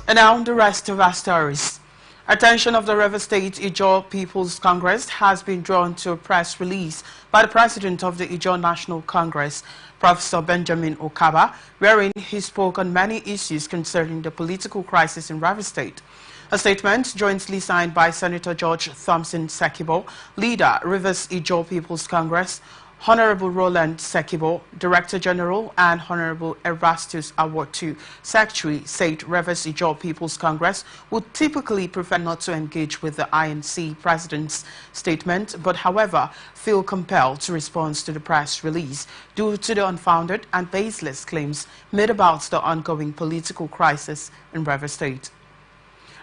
And now the rest of our stories. Attention of the River State Ijaw People's Congress has been drawn to a press release by the President of the Ijaw National Congress, Professor Benjamin Okaba, wherein he spoke on many issues concerning the political crisis in River State. A statement jointly signed by Senator George Thompson Sekibo, leader, Rivers Ijaw People's Congress, Honorable Roland Sekibo, Director General, and Honorable Erastus Awotu, Secretary, said Rivers Ijaw People's Congress would typically prefer not to engage with the INC President's statement, but however feel compelled to respond to the press release due to the unfounded and baseless claims made about the ongoing political crisis in Rivers State.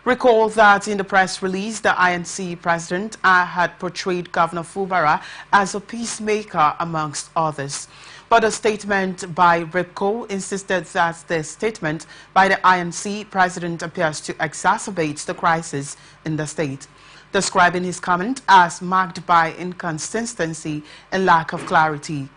Recall that in the press release, the INC president had portrayed Governor Fubara as a peacemaker amongst others. But a statement by RIPCO insisted that the statement by the INC president appears to exacerbate the crisis in the state, describing his comment as marked by inconsistency and lack of clarity.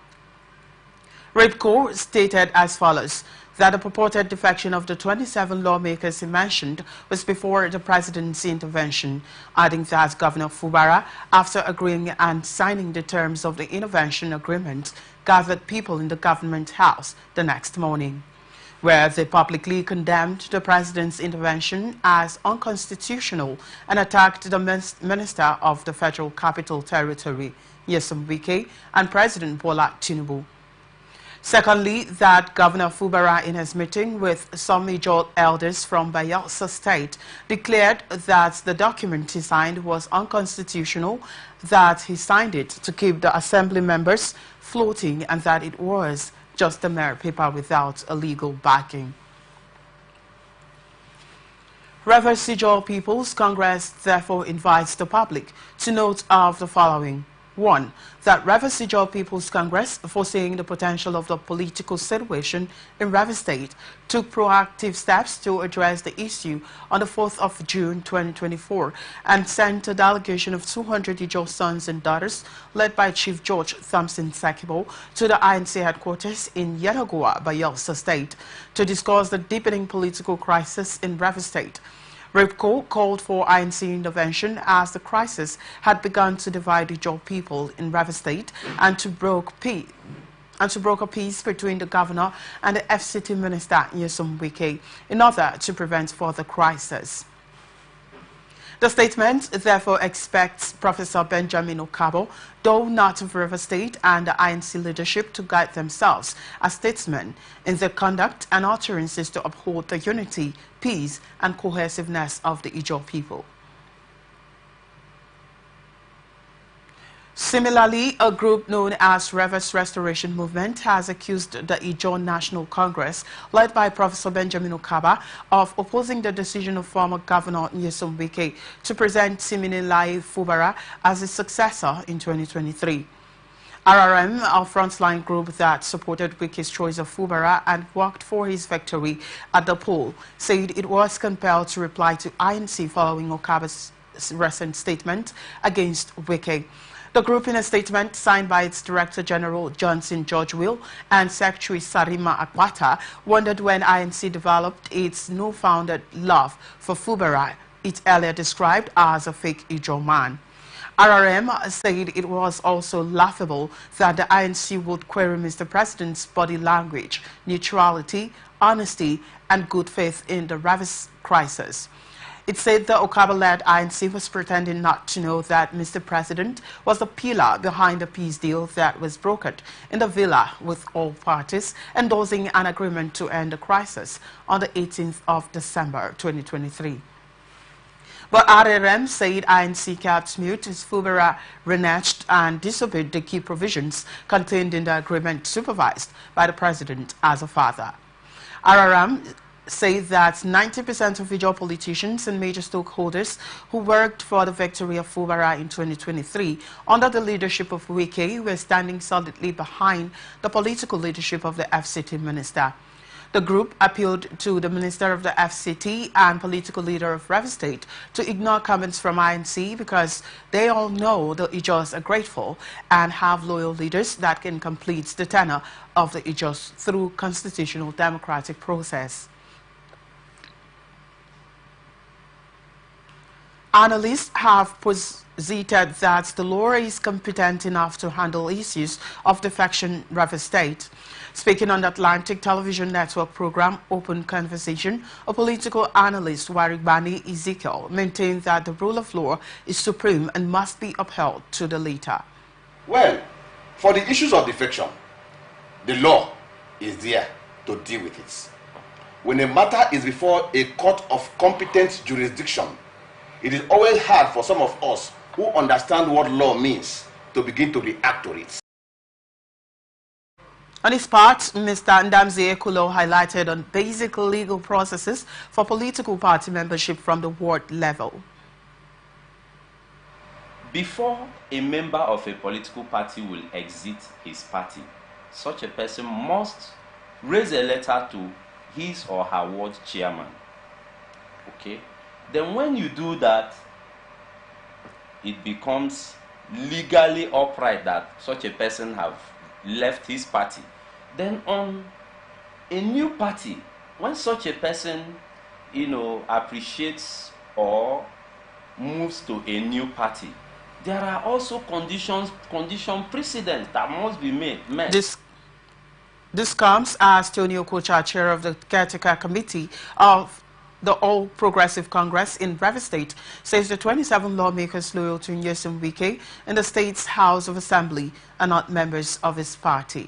RIPCO stated as follows: that the purported defection of the 27 lawmakers he mentioned was before the president's intervention, adding that Governor Fubara, after agreeing and signing the terms of the intervention agreement, gathered people in the government house the next morning, where they publicly condemned the president's intervention as unconstitutional and attacked the Minister of the Federal Capital Territory, Nyesom Wike, and President Bola Tinubu. Secondly, that Governor Fubara, in his meeting with some Ijaw elders from Bayelsa State, declared that the document he signed was unconstitutional, that he signed it to keep the assembly members floating, and that it was just a mere paper without a legal backing. Rivers Ijaw People's Congress therefore invites the public to note of the following. 1. That Rivers Ijaw People's Congress, foreseeing the potential of the political situation in Rivers State, took proactive steps to address the issue on the 4th of June 2024 and sent a delegation of 200 Ijaw sons and daughters, led by Chief George Thompson Sekibo, to the INC headquarters in Yenagoa, Bayelsa State, to discuss the deepening political crisis in Rivers State. RIPCO called for INC intervention as the crisis had begun to divide the Ijaw people in Rivers State and to broker peace between the governor and the FCT minister Nyesom Wike in order to prevent further crisis. The statement therefore expects Professor Benjamin Okaba, though not of Rivers State, and the INC leadership to guide themselves as statesmen in their conduct and utterances to uphold the unity, peace, and cohesiveness of the Ijaw people. Similarly, a group known as Rivers Restoration Movement has accused the Ijaw National Congress, led by Professor Benjamin Okaba, of opposing the decision of former Governor Nyesom Wike to present Siminalayi Fubara as his successor in 2023. RRM, a frontline group that supported Wike's choice of Fubara and worked for his victory at the poll, said it was compelled to reply to INC following Okaba's recent statement against Wike. The group, in a statement signed by its Director General Johnson George Will and Secretary Sarima Akwata, wondered when INC developed its newfounded love for Fubara, it earlier described as a fake Ijaw man. RRM said it was also laughable that the INC would query Mr. President's body language, neutrality, honesty, and good faith in the Rivers crisis. It said the Okaba-led INC was pretending not to know that Mr. President was the pillar behind the peace deal that was brokered in the villa with all parties, endorsing an agreement to end the crisis on the 18th of December 2023. But RRM said INC kept mute as Fubara reneged and disobeyed the key provisions contained in the agreement supervised by the President as a father. RRM say that 90% of Ijaw politicians and major stakeholders who worked for the victory of Fubara in 2023 under the leadership of Wike were standing solidly behind the political leadership of the FCT minister. The group appealed to the Minister of the FCT and political leader of Rivers State to ignore comments from INC because they all know the Ijaws are grateful and have loyal leaders that can complete the tenure of the Ijaws through constitutional democratic process. Analysts have posited that the law is competent enough to handle issues of defection Rivers State. Speaking on the Atlantic Television Network program Open Conversation, a political analyst, Warigbani Ezekiel, maintained that the rule of law is supreme and must be upheld to the letter. Well, for the issues of defection, the law is there to deal with it. When a matter is before a court of competent jurisdiction, it is always hard for some of us who understand what law means to begin to react to it. On his part, Mr. Ndamzi Ekulo highlighted on basic legal processes for political party membership from the ward level. Before a member of a political party will exit his party, such a person must raise a letter to his or her ward chairman. Okay? Then when you do that, it becomes legally upright that such a person have left his party. Then on a new party, when such a person, appreciates or moves to a new party, there are also condition precedents that must be met. This comes as Tony Okocha, chair of the caretaker committee of the All Progressive Congress in Rivers State, says the 27 lawmakers loyal to Nyesom Wike in the state's House of Assembly are not members of his party.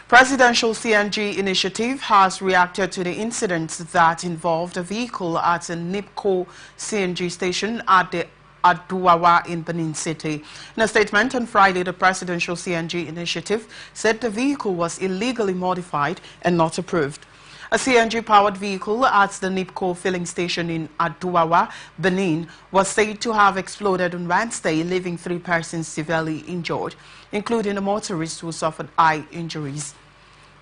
Presidential CNG initiative has reacted to the incident that involved a vehicle at a NIPCO CNG station at the Aduwawa in Benin City. In a statement on Friday, the Presidential CNG initiative said the vehicle was illegally modified and not approved. A CNG-powered vehicle at the NIPCO filling station in Aduwawa, Benin, was said to have exploded on Wednesday, leaving 3 persons severely injured, including a motorist who suffered eye injuries.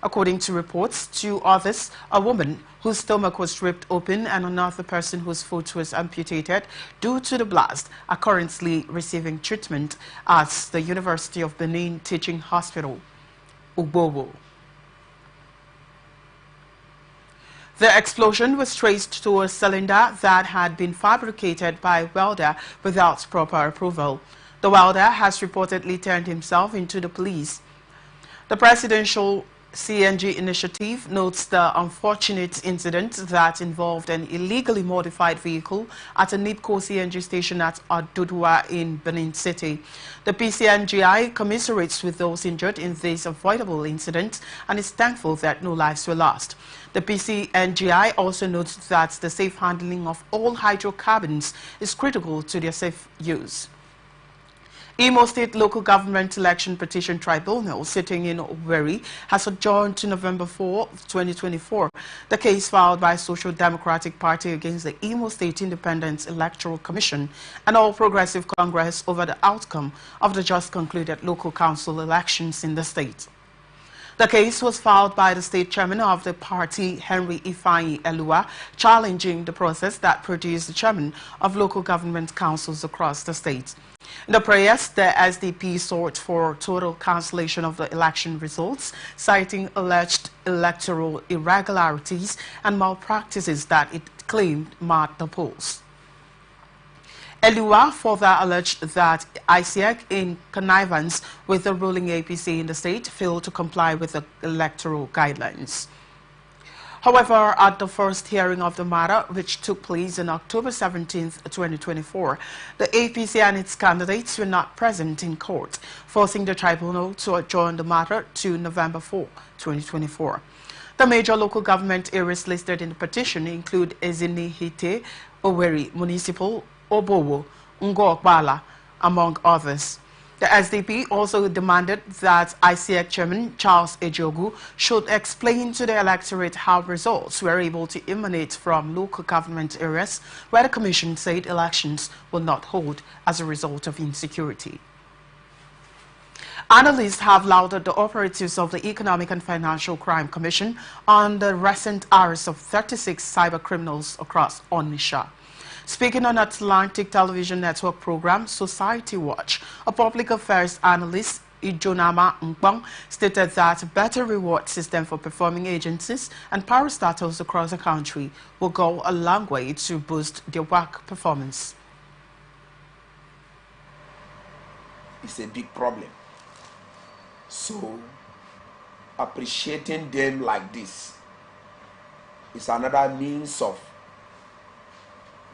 According to reports, 2 others, a woman whose stomach was ripped open and another person whose foot was amputated due to the blast, are currently receiving treatment at the University of Benin Teaching Hospital, Ugbobo. The explosion was traced to a cylinder that had been fabricated by a welder without proper approval. The welder has reportedly turned himself into the police. The Presidential CNG initiative notes the unfortunate incident that involved an illegally modified vehicle at a NIPCO CNG station at Adudua in Benin City. The PCNGI commiserates with those injured in this avoidable incident and is thankful that no lives were lost. The PCNGI also notes that the safe handling of all hydrocarbons is critical to their safe use. Imo State Local Government Election Petition Tribunal sitting in Owerri has adjourned to November 4, 2024. The case filed by Social Democratic Party against the Imo State Independent Electoral Commission and All Progressive Congress over the outcome of the just concluded local council elections in the state. The case was filed by the state chairman of the party, Henry Ifeanyi Elua, challenging the process that produced the chairman of local government councils across the state. In the prayers, the SDP sought for total cancellation of the election results, citing alleged electoral irregularities and malpractices that it claimed marred the polls. Elua further alleged that ICEC, in connivance with the ruling APC in the state, failed to comply with the electoral guidelines. However, at the first hearing of the matter, which took place on October 17, 2024, the APC and its candidates were not present in court, forcing the tribunal to adjourn the matter to November 4, 2024. The major local government areas listed in the petition include Ezinihite, Owerri Municipal, Obowo, Ngokbala, among others. The SDP also demanded that ICEC Chairman Charles Ejogu should explain to the electorate how results were able to emanate from local government areas where the Commission said elections will not hold as a result of insecurity. Analysts have lauded the operatives of the Economic and Financial Crime Commission on the recent arrest of 36 cyber criminals across Onitsha. Speaking on Atlantic Television Network program Society Watch, a public affairs analyst, Ijonama Nkpong, stated that a better reward system for performing agencies and parastatals across the country will go a long way to boost their work performance. is a big problem. So appreciating them like this is another means of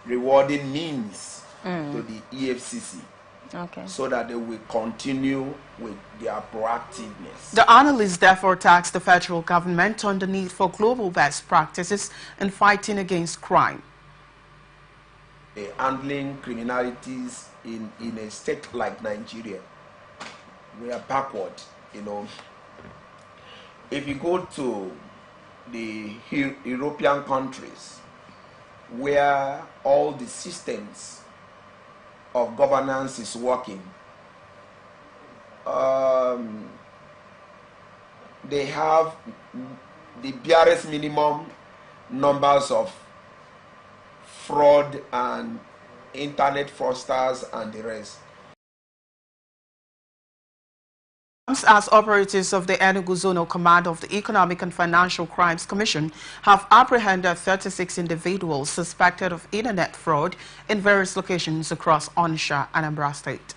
rewarding means to the EFCC. Okay. So that they will continue with their proactiveness. The analyst therefore tasked the federal government on the need for global best practices in fighting against crime. Handling criminalities in a state like Nigeria, we are backward, you know. If you go to the European countries where all the systems of governance is working, they have the barest minimum numbers of fraud and internet fraudsters and the rest. As operatives of the Enugu Zonal Command of the Economic and Financial Crimes Commission have apprehended 36 individuals suspected of internet fraud in various locations across Onitsha and Anambra State.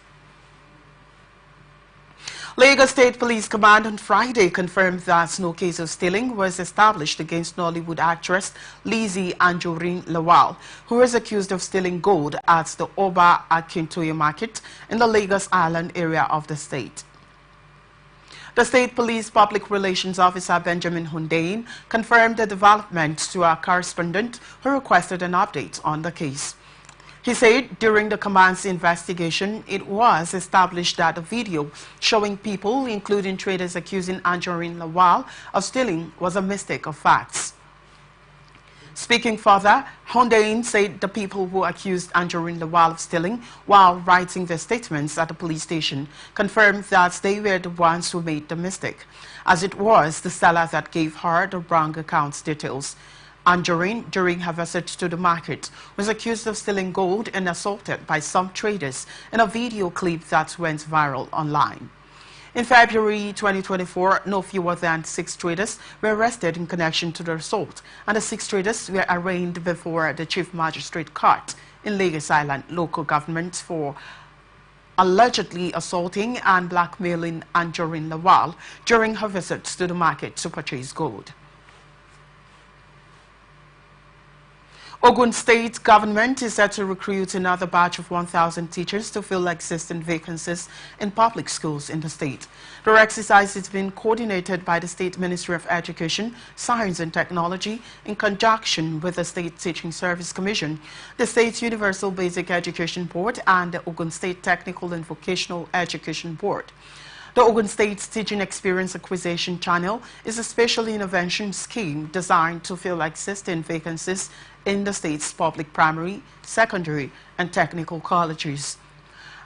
Lagos State Police Command on Friday confirmed that no case of stealing was established against Nollywood actress Lizzie Anjorin Lawal, who was accused of stealing gold at the Oba Akintoye market in the Lagos Island area of the state. The State Police Public Relations Officer Benjamin Hundain confirmed the development to our correspondent who requested an update on the case. He said during the command's investigation, it was established that a video showing people, including traders, accusing Anjorin Lawal of stealing was a mistake of facts. Speaking further, Hundain said the people who accused Anjorin Lawal of stealing while writing their statements at the police station confirmed that they were the ones who made the mistake, as it was the seller that gave her the wrong account details. Anjorin, during her visit to the market, was accused of stealing gold and assaulted by some traders in a video clip that went viral online. In February 2024, no fewer than 6 traders were arrested in connection to the assault, and the 6 traders were arraigned before the Chief Magistrate Court in Lagos Island local government for allegedly assaulting and blackmailing Anjorin Lawal during her visit to the market to purchase gold. Ogun State government is set to recruit another batch of 1,000 teachers to fill existing vacancies in public schools in the state. The exercise is being coordinated by the State Ministry of Education, Science and Technology in conjunction with the State Teaching Service Commission, the State Universal Basic Education Board, and the Ogun State Technical and Vocational Education Board. The Ogun State's Teaching Experience Acquisition Channel is a special intervention scheme designed to fill existing vacancies in the state's public primary, secondary, and technical colleges.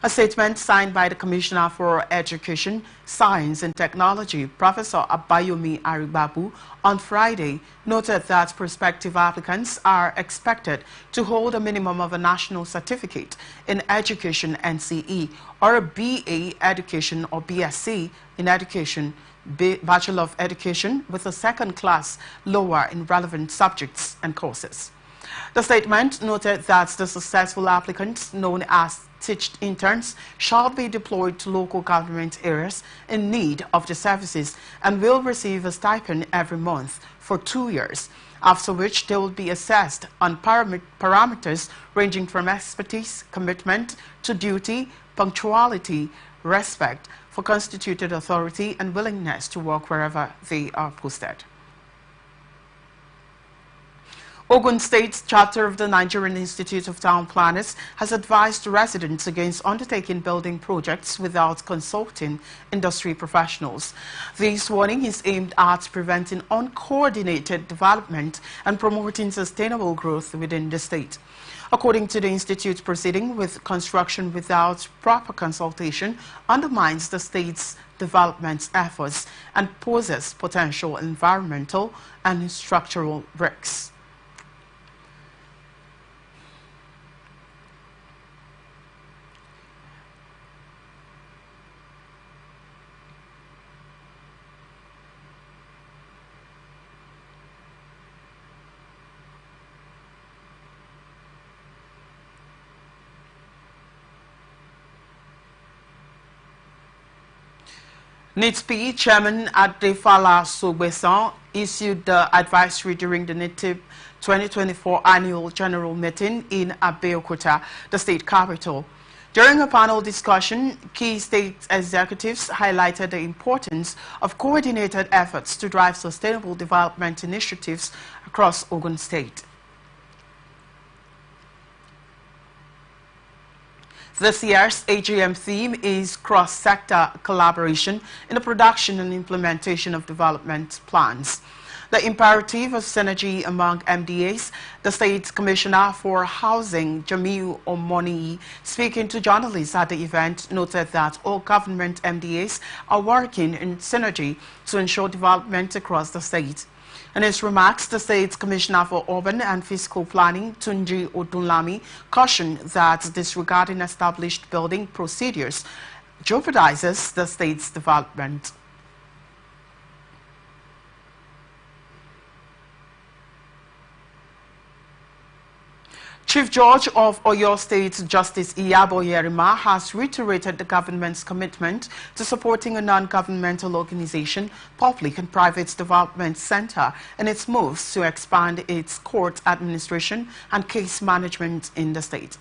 A statement signed by the Commissioner for Education, Science and Technology, Professor Abayomi Aribabu, on Friday noted that prospective applicants are expected to hold a minimum of a national certificate in education NCE or a BA education or BSc in education, Bachelor of Education with a second class lower in relevant subjects and courses. The statement noted that the successful applicants, known as teached interns, shall be deployed to local government areas in need of the services and will receive a stipend every month for 2 years, after which they will be assessed on parameters ranging from expertise, commitment to duty, punctuality, respect for constituted authority, and willingness to work wherever they are posted. Ogun State's chapter of the Nigerian Institute of Town Planners has advised residents against undertaking building projects without consulting industry professionals. This warning is aimed at preventing uncoordinated development and promoting sustainable growth within the state. According to the Institute, proceeding with construction without proper consultation undermines the state's development efforts and poses potential environmental and structural risks. NITSP Chairman Adefala Sogbesan issued the advisory during the NITIB 2024 annual general meeting in Abeokuta, the state capital. During a panel discussion, key state executives highlighted the importance of coordinated efforts to drive sustainable development initiatives across Ogun State. This year's AGM theme is cross-sector collaboration in the production and implementation of development plans. The imperative of synergy among MDAs, the State Commissioner for Housing, Jamiu Omoni, speaking to journalists at the event, noted that all government MDAs are working in synergy to ensure development across the state. In his remarks, the State Commissioner for Urban and Fiscal Planning, Tunji Odunlami, cautioned that disregarding established building procedures jeopardizes the state's development. Chief Judge of Oyo State Justice Iyabo Yerima has reiterated the government's commitment to supporting a non-governmental organization, Public and Private Development Center, in its moves to expand its court administration and case management in the state.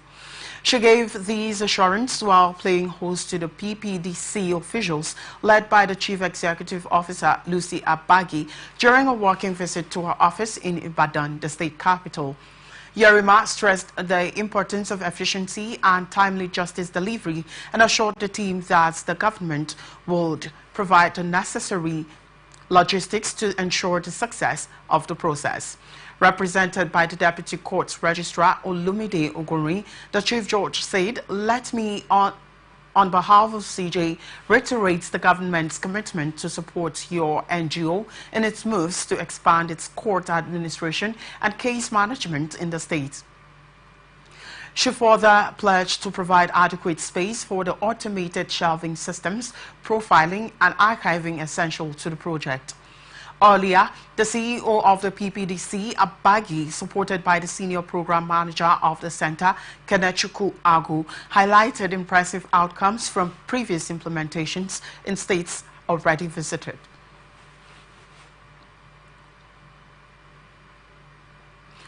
She gave these assurances while playing host to the PPDC officials led by the Chief Executive Officer Lucy Abagi during a working visit to her office in Ibadan, the state capital. Yerima stressed the importance of efficiency and timely justice delivery and assured the team that the government would provide the necessary logistics to ensure the success of the process. Represented by the Deputy Courts Registrar Olumide Oguri, the Chief Judge said, "Let me on behalf of CJ, reiterates the government's commitment to support your NGO in its moves to expand its court administration and case management in the state." She further pledged to provide adequate space for the automated shelving systems, profiling and archiving essential to the project. Earlier, the CEO of the PPDC, Abagi, supported by the Senior Program Manager of the Center, Kenechuku Agu, highlighted impressive outcomes from previous implementations in states already visited.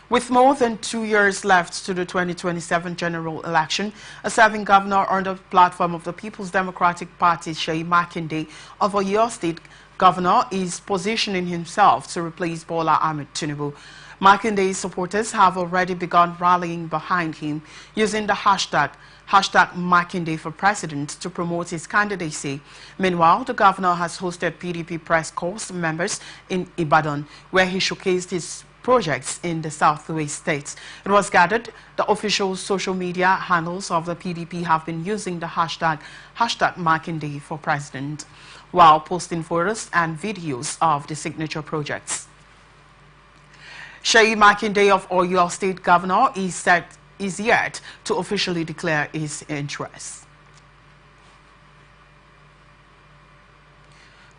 With more than 2 years left to the 2027 general election, a serving governor on the platform of the People's Democratic Party, Seyi Makinde, of Oyo State Governor, is positioning himself to replace Bola Ahmed Tinubu. Makinde's supporters have already begun rallying behind him, using the hashtag Makinde for President to promote his candidacy. Meanwhile, the governor has hosted PDP press corps members in Ibadan, where he showcased his projects in the southwest states. It was gathered the official social media handles of the PDP have been using the hashtag Makinde for President, while posting photos and videos of the signature projects. Seyi Makinde of Oyo State Governor is yet to officially declare his interest.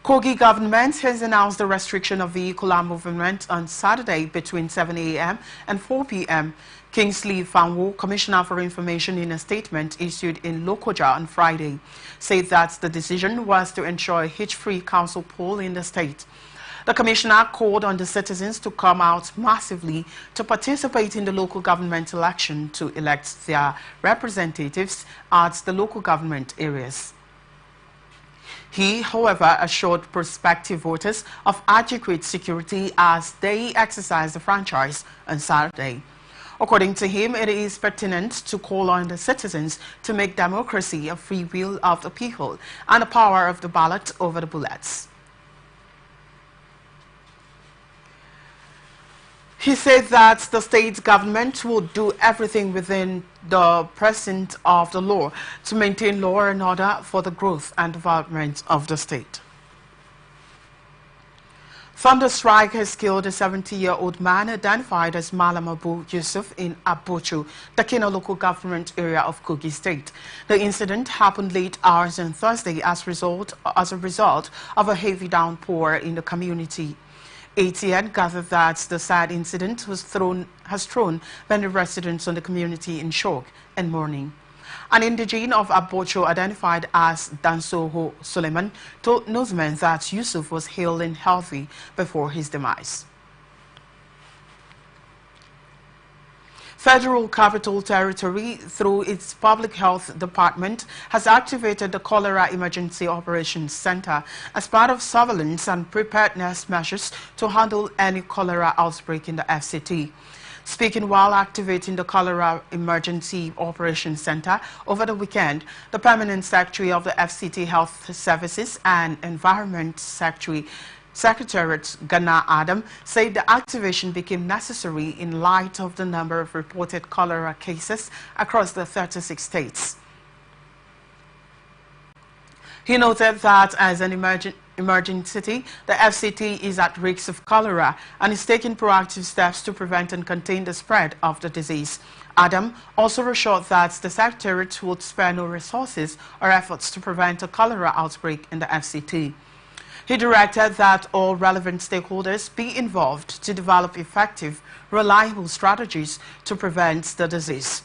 Kogi government has announced the restriction of vehicular movement on Saturday between 7 a.m. and 4 p.m. Kingsley Fanwo, Commissioner for Information, in a statement issued in Lokoja on Friday, said that the decision was to ensure a hitch-free council poll in the state. The commissioner called on the citizens to come out massively to participate in the local government election to elect their representatives at the local government areas. He, however, assured prospective voters of adequate security as they exercise the franchise on Saturday. According to him, it is pertinent to call on the citizens to make democracy a free will of the people and the power of the ballot over the bullets. He said that the state government will do everything within the presence of the law to maintain law and order for the growth and development of the state. Thunder strike has killed a 70-year-old man identified as Malam Abu Yusuf in Abuchu, the Keno local government area of Kogi State. The incident happened late hours on Thursday as a result of a heavy downpour in the community. ATN gathered that the sad incident has thrown many residents in the community in shock and mourning. An indigene of Abocho identified as Dansoho Suleiman told newsmen that Yusuf was hale and healthy before his demise. Federal Capital Territory, through its Public Health Department, has activated the Cholera Emergency Operations Center as part of surveillance and preparedness measures to handle any cholera outbreak in the FCT. Speaking while activating the Cholera Emergency Operations Center over the weekend, the Permanent Secretary of the FCT Health Services and Environment Secretariat Ghana Adam said the activation became necessary in light of the number of reported cholera cases across the 36 states. He noted that as an emerging city, the FCT is at risk of cholera and is taking proactive steps to prevent and contain the spread of the disease. Adam also assured that the Secretariat would spare no resources or efforts to prevent a cholera outbreak in the FCT. He directed that all relevant stakeholders be involved to develop effective, reliable strategies to prevent the disease.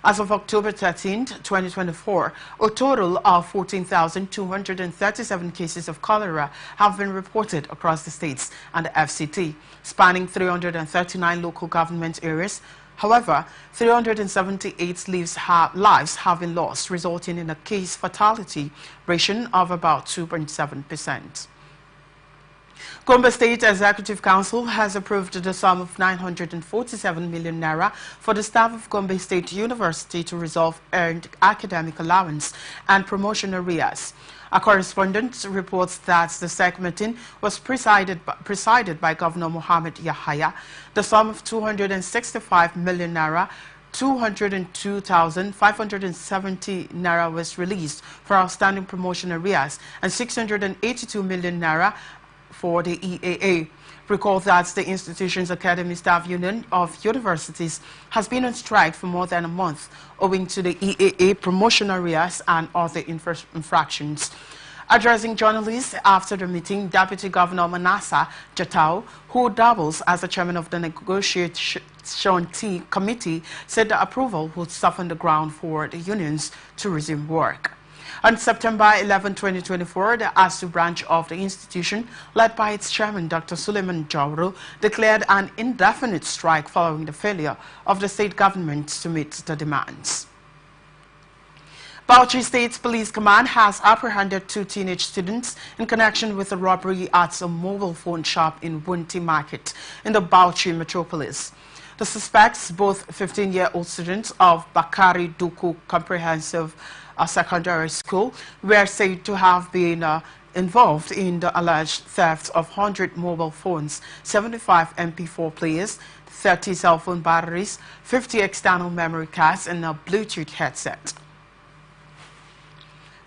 As of October 13, 2024, a total of 14,237 cases of cholera have been reported across the states and the FCT, spanning 339 local government areas. However, 378 lives have been lost, resulting in a case fatality ratio of about 2.7%. Gombe State Executive Council has approved the sum of 947 million naira for the staff of Gombe State University to resolve earned academic allowance and promotion arrears. A correspondent reports that the SEC meeting was presided by Governor Mohammed Yahaya. The sum of 265 million naira 202,570 naira was released for outstanding promotion arrears and 682 million naira for the EAA. Recall that the institution's Academy Staff Union of Universities has been on strike for more than a month owing to the EAA promotion arrears and other infractions. Addressing journalists after the meeting, Deputy Governor Manasseh Jatau, who doubles as the chairman of the negotiation committee, said the approval would soften the ground for the unions to resume work. On September 11, 2024, the ASU branch of the institution, led by its chairman, Dr. Suleiman Jauro, declared an indefinite strike following the failure of the state government to meet the demands. Bauchi State Police Command has apprehended 2 teenage students in connection with a robbery at a mobile phone shop in Wunti Market in the Bauchi metropolis. The suspects, both 15-year-old students of Bakari Duku Comprehensive Secondary School, were said to have been involved in the alleged theft of 100 mobile phones, 75 MP4 players, 30 cell phone batteries, 50 external memory cards, and a Bluetooth headset.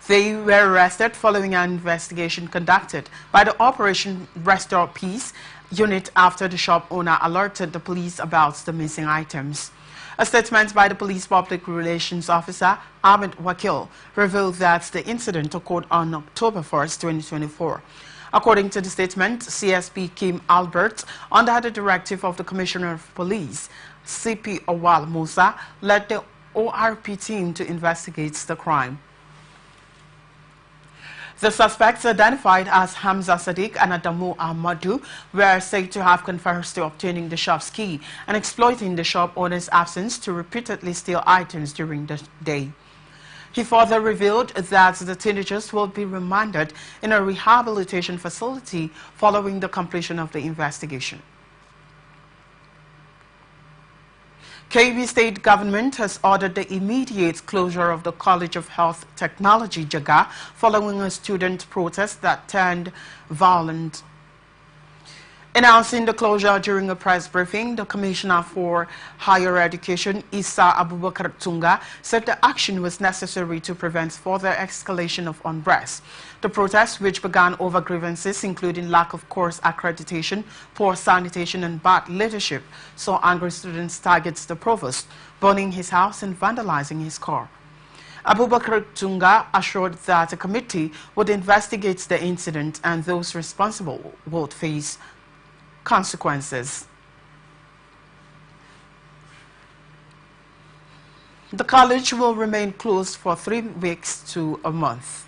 They were arrested following an investigation conducted by the Operation Restore Peace unit after the shop owner alerted the police about the missing items. A statement by the police public relations officer, Ahmed Wakil, revealed that the incident occurred on October 1, 2024. According to the statement, CSP Kim Albert, under the directive of the Commissioner of Police, CP Awal Musa, led the ORP team to investigate the crime. The suspects, identified as Hamza Sadiq and Adamu Ahmadu, were said to have confessed to obtaining the shop's key and exploiting the shop owner's absence to repeatedly steal items during the day. He further revealed that the teenagers will be remanded in a rehabilitation facility following the completion of the investigation. KB State government has ordered the immediate closure of the College of Health Technology, Jaga, following a student protest that turned violent. Announcing the closure during a press briefing, the Commissioner for Higher Education, Issa Abubakar Tunga, said the action was necessary to prevent further escalation of unrest. The protest, which began over grievances including lack of course accreditation, poor sanitation and bad leadership, saw angry students target the provost, burning his house and vandalizing his car. Abubakar Tunga assured that a committee would investigate the incident and those responsible would face consequences. The college will remain closed for 3 weeks to a month.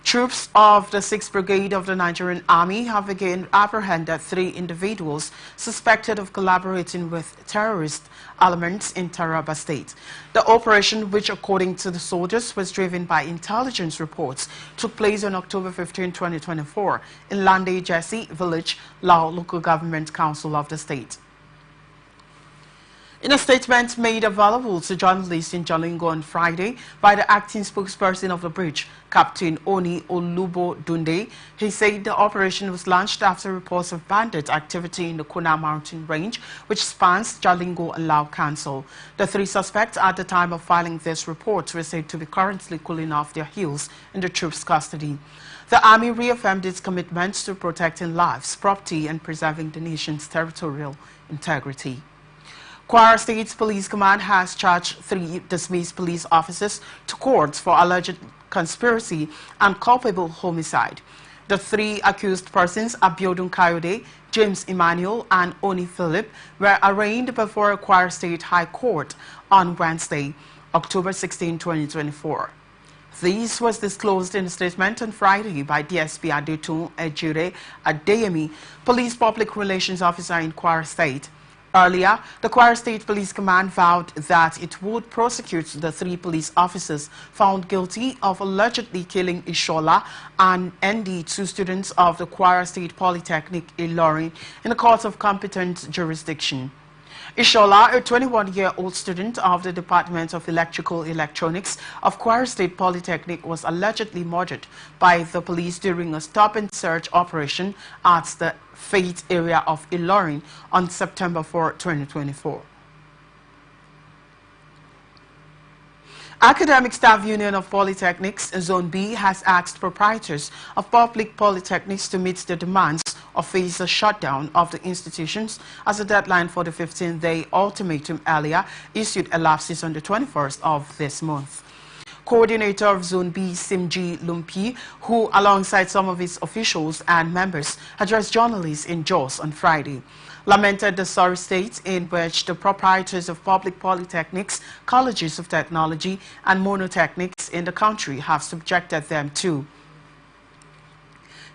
Troops of the 6th Brigade of the Nigerian Army have again apprehended 3 individuals suspected of collaborating with terrorist elements in Taraba State. The operation, which according to the soldiers was driven by intelligence reports, took place on October 15, 2024 in Lande Jesse Village, Lao Local Government Council of the state. In a statement made available to journalists in Jalingo on Friday by the acting spokesperson of the bridge, Captain Oni Olubo Dunde, he said the operation was launched after reports of bandit activity in the Kuna mountain range, which spans Jalingo and Lao Council. The 3 suspects at the time of filing this report were said to be currently cooling off their heels in the troops' custody. The Army reaffirmed its commitment to protecting lives, property, and preserving the nation's territorial integrity. Kwara State Police Command has charged 3 dismissed police officers to court for alleged conspiracy and culpable homicide. The 3 accused persons, Abiodun Kayode, James Emmanuel, and Oni Philip, were arraigned before Kwara State High Court on Wednesday, October 16, 2024. This was disclosed in a statement on Friday by DSP Adetun Ejire Adeyemi, Police Public Relations Officer in Kwara State. Earlier, the Kwara State Police Command vowed that it would prosecute the 3 police officers found guilty of allegedly killing Ishola and ND, 2 students of the Kwara State Polytechnic Ilorin, in a court of competent jurisdiction. Ishola, a 21-year-old student of the Department of Electrical Electronics of Kwara State Polytechnic, was allegedly murdered by the police during a stop-and-search operation at the Fate area of Ilorin on September 4, 2024. Academic Staff Union of Polytechnics, Zone B, has asked proprietors of public polytechnics to meet the demands or face a shutdown of the institutions as the deadline for the 15-day ultimatum earlier issued elapses on the 21st of this month. Coordinator of Zone B, Simji Lumpi, who alongside some of its officials and members addressed journalists in Jos on Friday, lamented the sorry state in which the proprietors of public polytechnics, colleges of technology, and monotechnics in the country have subjected them to.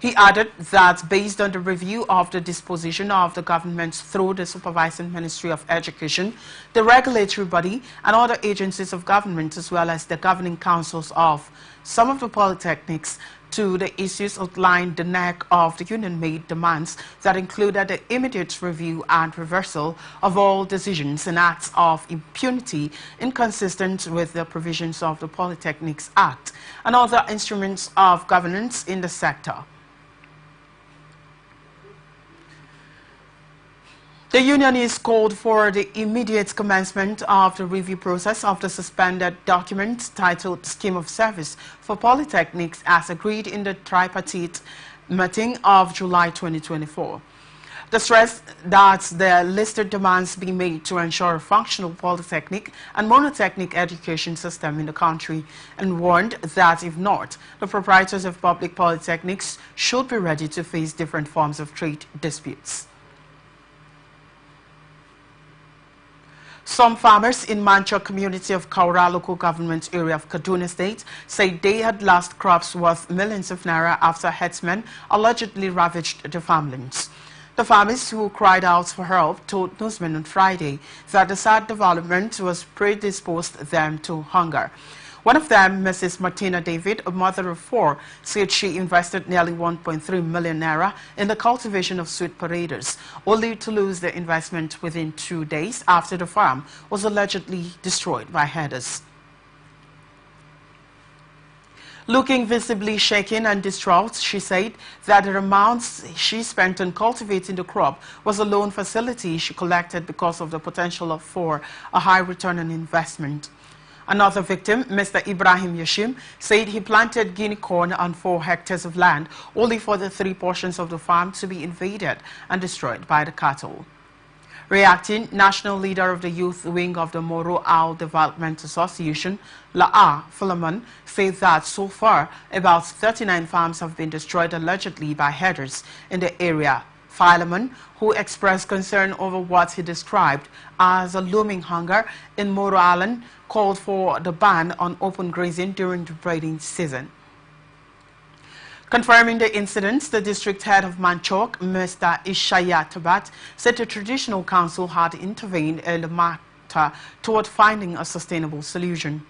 He added that based on the review of the disposition of the government through the Supervising Ministry of Education, the regulatory body, and other agencies of government, as well as the governing councils of some of the polytechnics, to the issues outlined, the neck of the union made demands that included the immediate review and reversal of all decisions and acts of impunity inconsistent with the provisions of the Polytechnics Act and other instruments of governance in the sector. The union is called for the immediate commencement of the review process of the suspended document titled Scheme of Service for Polytechnics as agreed in the tripartite meeting of July 2024. The stress that the listed demands be made to ensure a functional polytechnic and monotechnic education system in the country, and warned that if not, the proprietors of public polytechnics should be ready to face different forms of trade disputes. Some farmers in Mancha community of Kaura local government area of Kaduna State say they had lost crops worth millions of naira after herdsmen allegedly ravaged the farmlands. The farmers who cried out for help told newsmen on Friday that the sad development was predisposed them to hunger. One of them, Mrs. Martina David, a mother of 4, said she invested nearly 1.3 million naira in the cultivation of sweet potatoes, only to lose the investment within 2 days after the farm was allegedly destroyed by herders. Looking visibly shaken and distraught, she said that the amounts she spent on cultivating the crop was a loan facility she collected because of the potential for a high return on investment. Another victim, Mr. Ibrahim Yashim, said he planted guinea corn on 4 hectares of land, only for the 3 portions of the farm to be invaded and destroyed by the cattle. Reacting, national leader of the youth wing of the Moro Owl Development Association, La'a Philemon, said that so far about 39 farms have been destroyed allegedly by herders in the area Philemon, who expressed concern over what he described as a looming hunger in Moro Island, called for the ban on open grazing during the breeding season. Confirming the incidents, the district head of Manchok, Mr. Ishaya Tabat, said the traditional council had intervened in the matter toward finding a sustainable solution.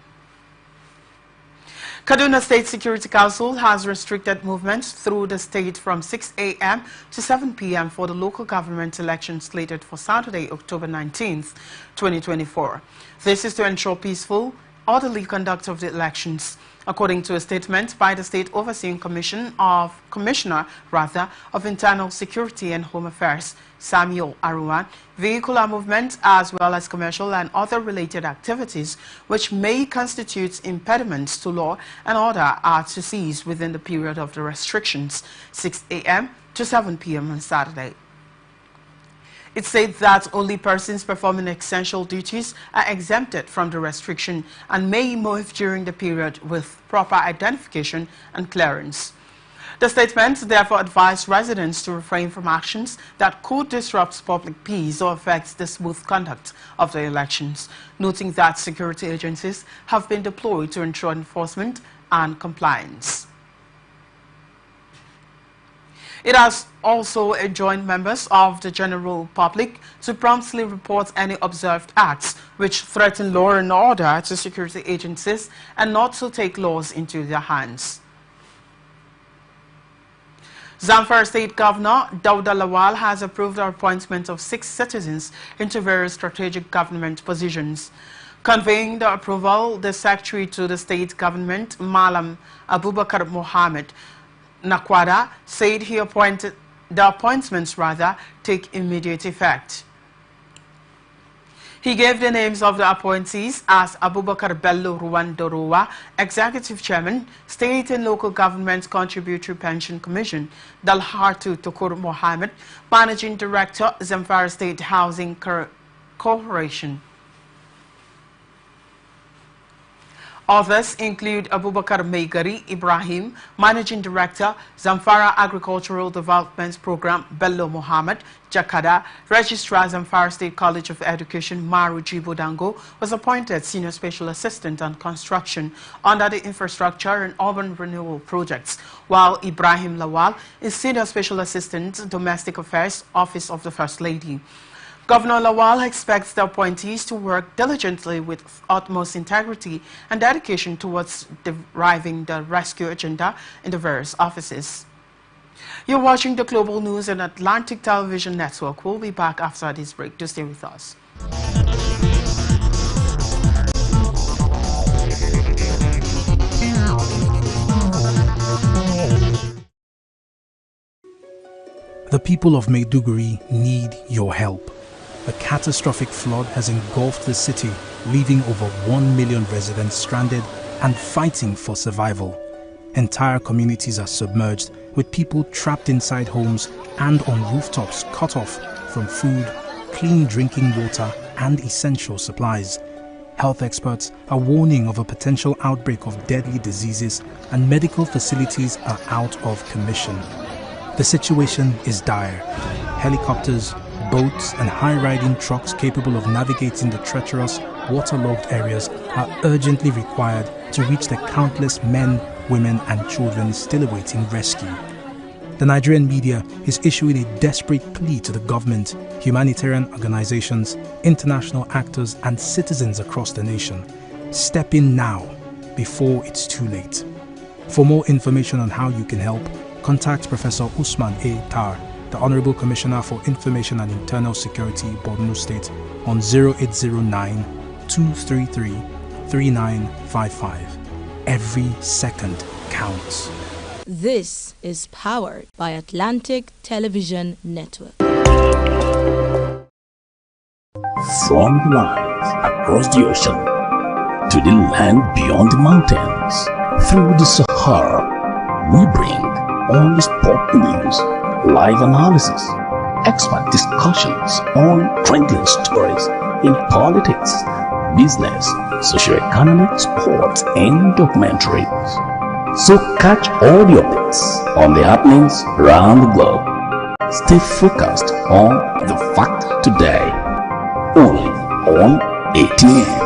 Kaduna State Security Council has restricted movements through the state from 6 a.m. to 7 p.m. for the local government election slated for Saturday, October 19th, 2024. This is to ensure peaceful, orderly conduct of the elections. According to a statement by the State Overseeing Commissioner of Internal Security and Home Affairs, Samuel Aruan, vehicular movement as well as commercial and other related activities which may constitute impediments to law and order are to cease within the period of the restrictions, 6 a.m. to 7 p.m. on Saturday. It states that only persons performing essential duties are exempted from the restriction and may move during the period with proper identification and clearance. The statement therefore advised residents to refrain from actions that could disrupt public peace or affect the smooth conduct of the elections, noting that security agencies have been deployed to ensure enforcement and compliance. It has also enjoined members of the general public to promptly report any observed acts which threaten law and order to security agencies and not to take laws into their hands. Zamfara State Governor Dauda Lawal has approved the appointment of 6 citizens into various strategic government positions. Conveying the approval, the Secretary to the State Government, Malam Abubakar Mohammed Nakwada, said the appointments take immediate effect. He gave the names of the appointees as Abubakar Bello Ruwandorowa, Executive Chairman, State and Local Government Contributory Pension Commission, Dalhartu Tukur Mohammed, Managing Director, Zamfara State Housing Corporation. Others include Abubakar Meigari Ibrahim, Managing Director, Zamfara Agricultural Development Program, Bello Mohammed, Jakada, Registrar, Zamfara State College of Education, Maru Jibodango, was appointed Senior Special Assistant on Construction under the Infrastructure and Urban Renewal Projects, while Ibrahim Lawal is Senior Special Assistant, Domestic Affairs, Office of the First Lady. Governor Lawal expects the appointees to work diligently with utmost integrity and dedication towards driving the rescue agenda in the various offices. You're watching the Global News on Atlantic Television Network. We'll be back after this break. Do stay with us. The people of Maiduguri need your help. A catastrophic flood has engulfed the city, leaving over 1 million residents stranded and fighting for survival. Entire communities are submerged, with people trapped inside homes and on rooftops cut off from food, clean drinking water and essential supplies. Health experts are warning of a potential outbreak of deadly diseases, and medical facilities are out of commission. The situation is dire. Helicopters, boats and high-riding trucks capable of navigating the treacherous, waterlogged areas are urgently required to reach the countless men, women and children still awaiting rescue. The Nigerian media is issuing a desperate plea to the government, humanitarian organizations, international actors and citizens across the nation. Step in now, before it's too late. For more information on how you can help, contact Professor Usman A. Tar, the Honorable Commissioner for Information and Internal Security, Borno State, on 0809-233-3955. Every second counts. This is powered by Atlantic Television Network. From the lands across the ocean to the land beyond the mountains, through the Sahara, we bring all the sport news, live analysis, expert discussions on trending stories in politics, business, socio-economic, sports, and documentaries. So catch all the updates on the happenings around the globe. Stay focused on the fact today. Only on ATM.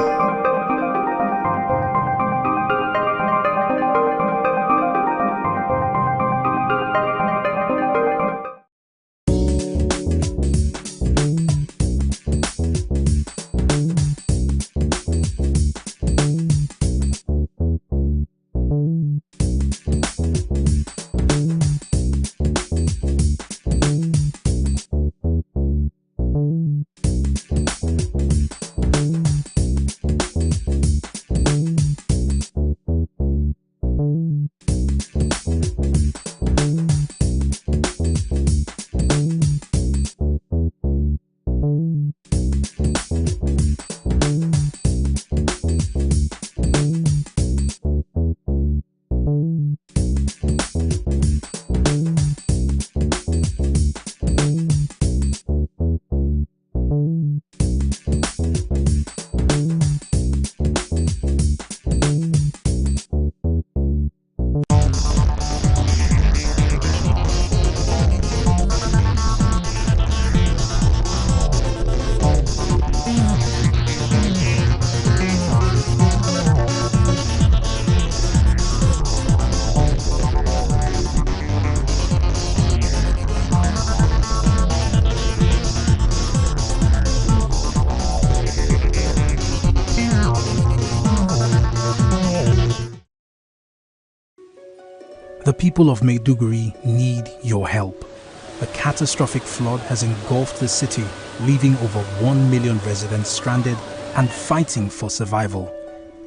The people of Maiduguri need your help. A catastrophic flood has engulfed the city, leaving over 1 million residents stranded and fighting for survival.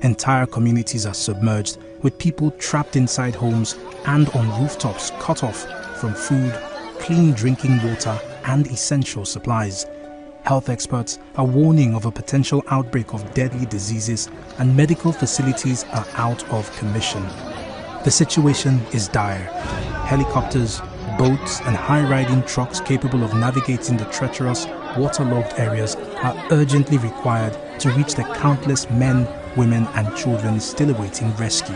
Entire communities are submerged, with people trapped inside homes and on rooftops cut off from food, clean drinking water and essential supplies. Health experts are warning of a potential outbreak of deadly diseases, and medical facilities are out of commission. The situation is dire. Helicopters, boats and high-riding trucks capable of navigating the treacherous, waterlogged areas are urgently required to reach the countless men, women and children still awaiting rescue.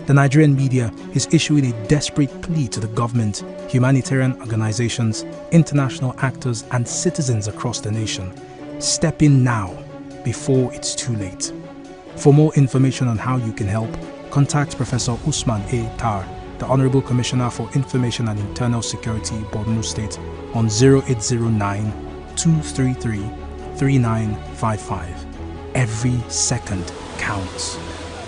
The Nigerian media is issuing a desperate plea to the government, humanitarian organizations, international actors and citizens across the nation. Step in now, before it's too late. For more information on how you can help, contact Professor Usman A. Tar, the Honorable Commissioner for Information and Internal Security, Borno State, on 0809-233-3955. Every second counts.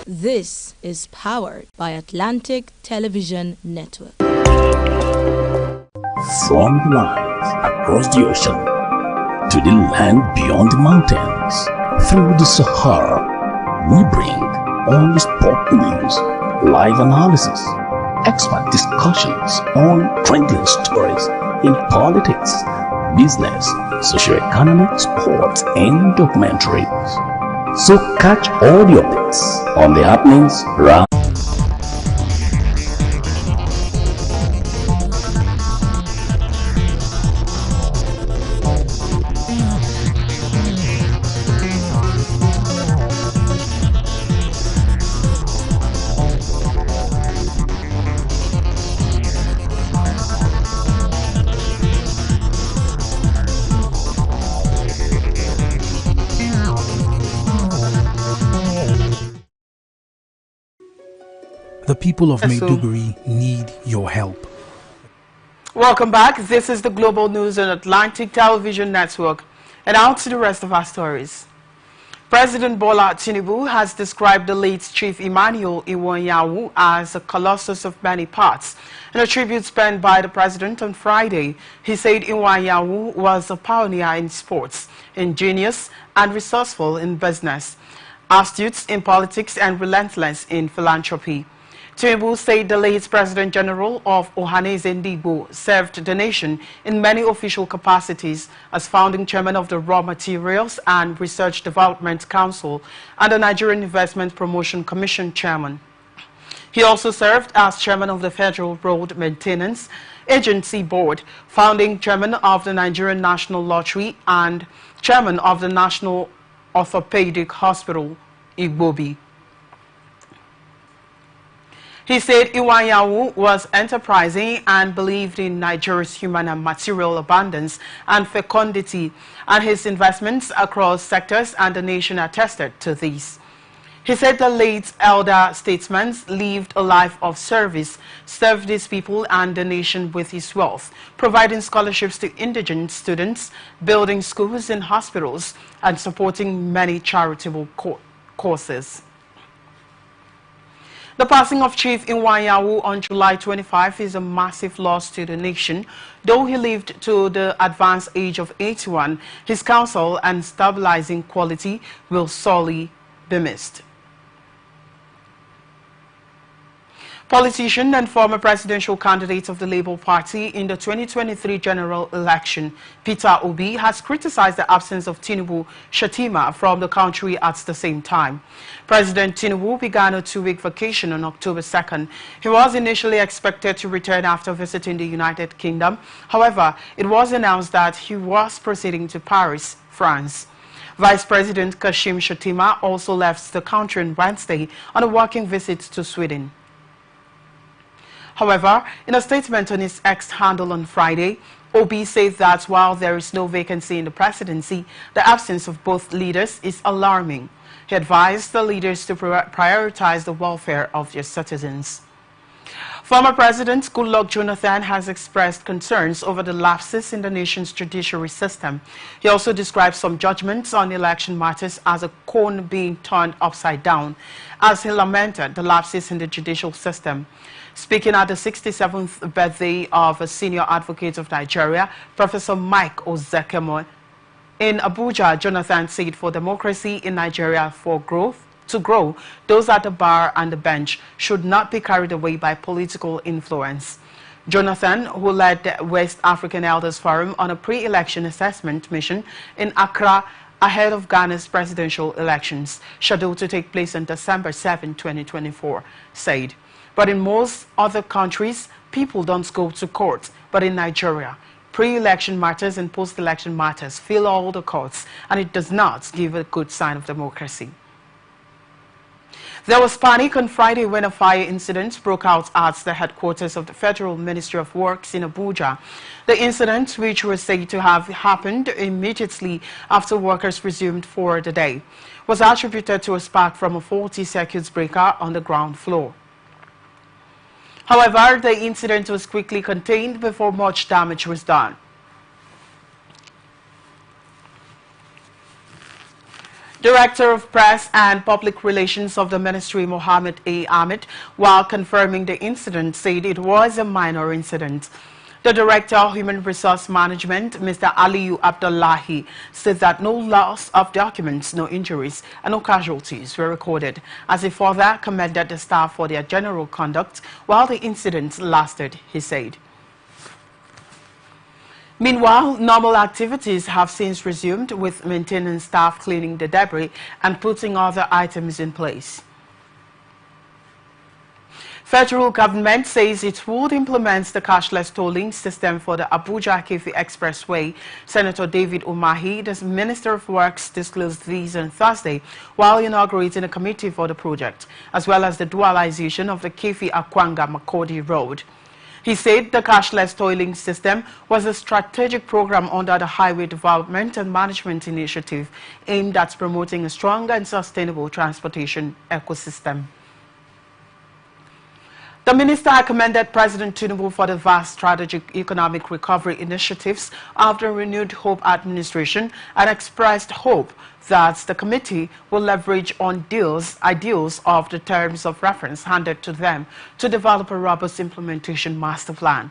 This is powered by Atlantic Television Network. From the lines across the ocean to the land beyond the mountains, through the Sahara, we bring all the sport news, live analysis, expert discussions on trending stories in politics, business, socio-economic, sports, and documentaries. So catch all the updates on the happenings around. The people of Maiduguri need your help. Welcome back. This is the Global News on Atlantic Television Network. And out to the rest of our stories. President Bola Tinubu has described the late Chief Emmanuel Iwuanyanwu as a colossus of many parts. In a tribute spent by the president on Friday, he said Iwuanyanwu was a pioneer in sports, ingenious and resourceful in business, astute in politics and relentless in philanthropy. Tinubu said the late President General of Ohaneze Ndigbo served the nation in many official capacities as founding chairman of the Raw Materials and Research Development Council and the Nigerian Investment Promotion Commission chairman. He also served as chairman of the Federal Road Maintenance Agency Board, founding chairman of the Nigerian National Lottery and chairman of the National Orthopedic Hospital, Igbobi. He said Iwanyawu was enterprising and believed in Nigeria's human and material abundance and fecundity, and his investments across sectors and the nation attested to these. He said the late elder statesman lived a life of service, served his people and the nation with his wealth, providing scholarships to indigent students, building schools and hospitals, and supporting many charitable causes. The passing of Chief Iwanyawu on July 25 is a massive loss to the nation. Though he lived to the advanced age of 81, his counsel and stabilizing quality will sorely be missed. Politician and former presidential candidate of the Labour Party in the 2023 general election, Peter Obi, has criticized the absence of Tinubu Shettima from the country at the same time. President Tinubu began a two-week vacation on October 2nd. He was initially expected to return after visiting the United Kingdom. However, it was announced that he was proceeding to Paris, France. Vice President Kashim Shettima also left the country on Wednesday on a working visit to Sweden. However, in a statement on his X handle on Friday, Obi said that while there is no vacancy in the presidency, the absence of both leaders is alarming. He advised the leaders to prioritize the welfare of their citizens. Former President Goodluck Jonathan has expressed concerns over the lapses in the nation's judiciary system. He also described some judgments on election matters as a cone being turned upside down, as he lamented the lapses in the judicial system. Speaking at the 67th birthday of a senior advocate of Nigeria, Professor Mike Ozekemo, in Abuja, Jonathan said for democracy in Nigeria to grow, those at the bar and the bench should not be carried away by political influence. Jonathan, who led the West African Elders Forum on a pre-election assessment mission in Accra ahead of Ghana's presidential elections, scheduled to take place on December 7, 2024, said, "But in most other countries, people don't go to court. But in Nigeria, pre-election matters and post-election matters fill all the courts, and it does not give a good sign of democracy." There was panic on Friday when a fire incident broke out at the headquarters of the Federal Ministry of Works in Abuja. The incident, which was said to have happened immediately after workers resumed for the day, was attributed to a spark from a faulty circuit breaker on the ground floor. However, the incident was quickly contained before much damage was done. Director of Press and Public Relations of the Ministry, Mohammed A. Ahmed, while confirming the incident, said it was a minor incident. The Director of Human Resource Management, Mr. Aliyu Abdullahi, said that no loss of documents, no injuries, and no casualties were recorded, as he further commended the staff for their general conduct while the incident lasted, he said. Meanwhile, normal activities have since resumed, with maintenance staff cleaning the debris and putting other items in place. Federal government says it would implement the cashless tolling system for the Abuja-Kefi Expressway. Senator David Umahi, the Minister of Works, disclosed these on Thursday while inaugurating a committee for the project, as well as the dualization of the Kefi-Akwanga-Makodi Road. He said the cashless tolling system was a strategic program under the Highway Development and Management Initiative aimed at promoting a strong and sustainable transportation ecosystem. The minister commended President Tinubu for the vast strategic economic recovery initiatives of the Renewed Hope administration and expressed hope that the committee will leverage on ideals of the terms of reference handed to them to develop a robust implementation master plan.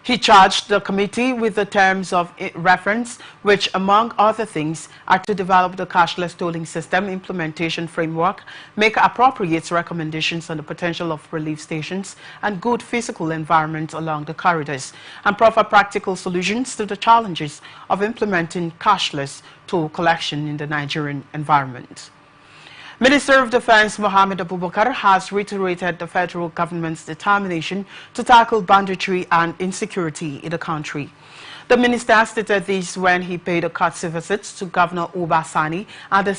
He charged the committee with the terms of reference, which, among other things, are to develop the cashless tolling system implementation framework, make appropriate recommendations on the potential of relief stations and good physical environment along the corridors, and provide practical solutions to the challenges of implementing cashless toll collection in the Nigerian environment. Minister of Defense Mohammed Abubakar has reiterated the federal government's determination to tackle banditry and insecurity in the country. The minister stated this when he paid a courtesy visit to Governor Uba Sani at the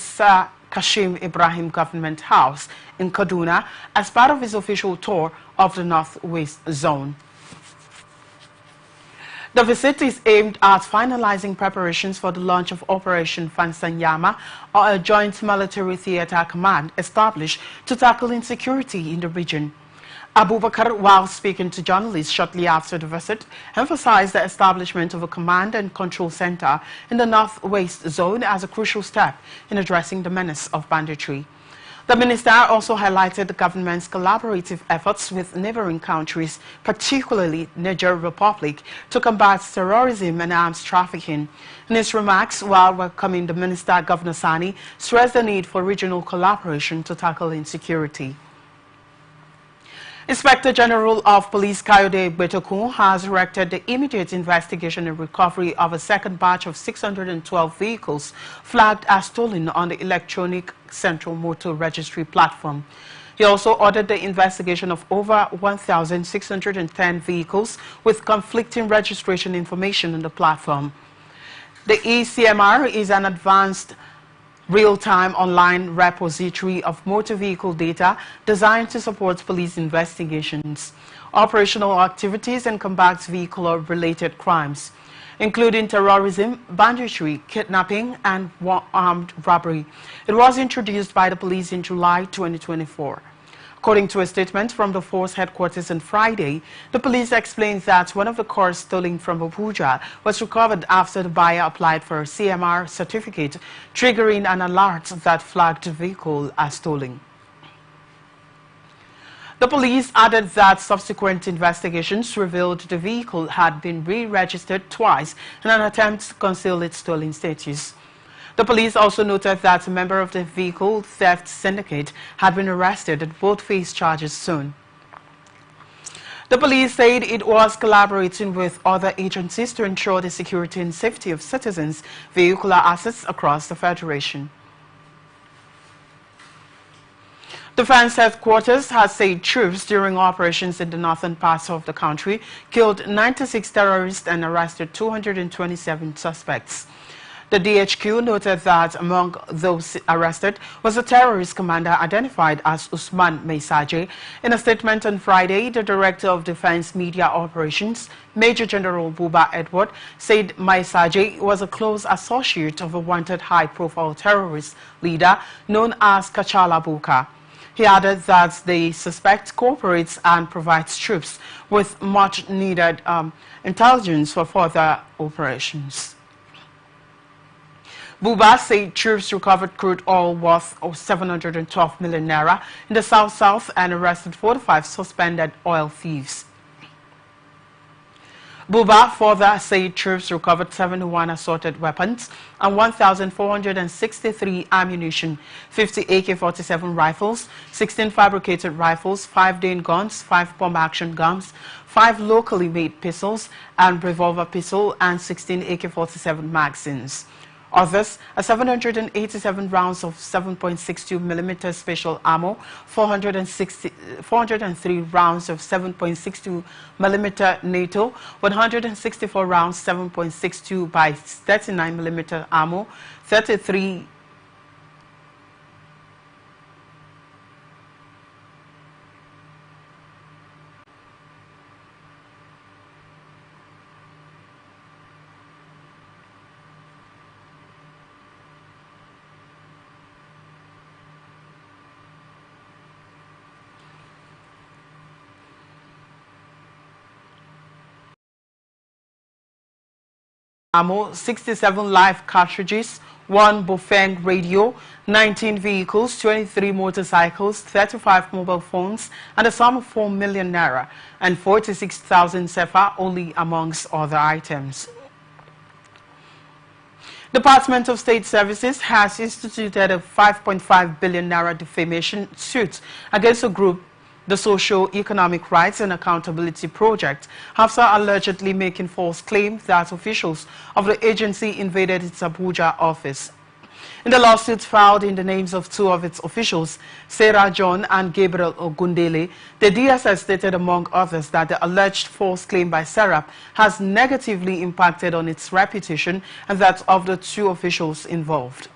Kashim Ibrahim Government House in Kaduna as part of his official tour of the Northwest Zone. The visit is aimed at finalizing preparations for the launch of Operation Fansanyama, or a joint military theater command established to tackle insecurity in the region. Abubakar, while speaking to journalists shortly after the visit, emphasized the establishment of a command and control center in the Northwest Zone as a crucial step in addressing the menace of banditry. The minister also highlighted the government's collaborative efforts with neighboring countries, particularly Niger Republic, to combat terrorism and arms trafficking. In his remarks, while welcoming the minister, Governor Sani stressed the need for regional collaboration to tackle insecurity. Inspector General of Police Kayode Betokun has directed the immediate investigation and recovery of a second batch of 612 vehicles flagged as stolen on the electronic Central Motor Registry platform. He also ordered the investigation of over 1,610 vehicles with conflicting registration information on the platform. The ECMR is an advanced real-time online repository of motor vehicle data designed to support police investigations, operational activities, and combat vehicle-related crimes, including terrorism, banditry, kidnapping, and armed robbery. It was introduced by the police in July 2024. According to a statement from the force headquarters on Friday, the police explained that one of the cars stolen from Abuja was recovered after the buyer applied for a CMR certificate, triggering an alert that flagged the vehicle as stolen. The police added that subsequent investigations revealed the vehicle had been re-registered twice in an attempt to conceal its stolen status. The police also noted that a member of the vehicle theft syndicate had been arrested and both face charges soon. The police said it was collaborating with other agencies to ensure the security and safety of citizens' vehicular assets across the Federation. Defense headquarters has said troops during operations in the northern parts of the country killed 96 terrorists and arrested 227 suspects. The DHQ noted that among those arrested was a terrorist commander identified as Usman Maisaje. In a statement on Friday, the Director of Defense Media Operations, Major General Buba Edward, said Maisaje was a close associate of a wanted high-profile terrorist leader known as Kachala Buka. He added that the suspect cooperates and provides troops with much-needed intelligence for further operations. Buba said troops recovered crude oil worth 712 million naira in the south-south and arrested 45 suspended oil thieves. Buba further said troops recovered 71 assorted weapons and 1,463 ammunition, 50 AK-47 rifles, 16 fabricated rifles, 5 Dane guns, 5 bomb-action guns, 5 locally made pistols and revolver pistol, and 16 AK-47 magazines. Others are 787 rounds of 7.62 mm special ammo, 403 rounds of 7.62 mm NATO, 164 rounds 7.62 by 39 mm ammo, 33 ammo, 67 live cartridges, 1 Bofeng radio, 19 vehicles, 23 motorcycles, 35 mobile phones, and a sum of 4 million naira and 46,000 sefa, only amongst other items. Department of State Services has instituted a 5.5 billion naira defamation suit against a group, the Socio-Economic Rights and Accountability Project, after allegedly making false claims that officials of the agency invaded its Abuja office. In the lawsuit filed in the names of 2 of its officials, Sarah John and Gabriel Ogundele, the DSS stated, among others, that the alleged false claim by Sarah has negatively impacted on its reputation and that of the 2 officials involved.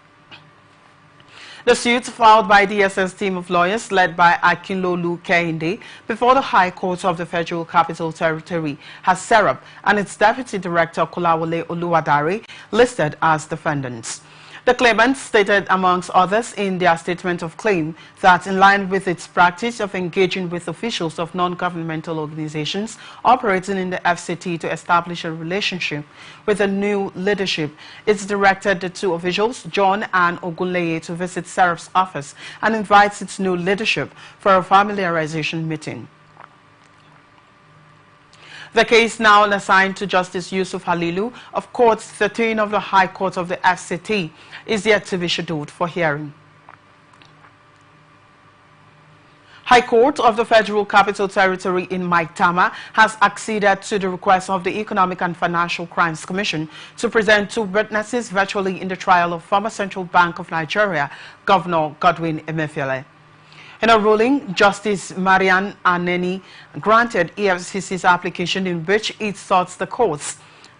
The suit filed by the DSS team of lawyers led by Akinlolu Kehinde before the High Court of the Federal Capital Territory has Serap and its Deputy Director Kolawole Oluwadare listed as defendants. The claimants stated, amongst others, in their statement of claim that in line with its practice of engaging with officials of non-governmental organizations operating in the FCT to establish a relationship with the new leadership, it's directed the two officials, John and Ogunleye, to visit Serap's office and invites its new leadership for a familiarization meeting. The case now assigned to Justice Yusuf Halilu of Court 13 of the High Court of the FCT is yet to be scheduled for hearing. High Court of the Federal Capital Territory in Maitama has acceded to the request of the Economic and Financial Crimes Commission to present two witnesses virtually in the trial of former Central Bank of Nigeria, Governor Godwin Emefiele. In a ruling, Justice Marian Aneni granted EFCC's application in which it sought the court's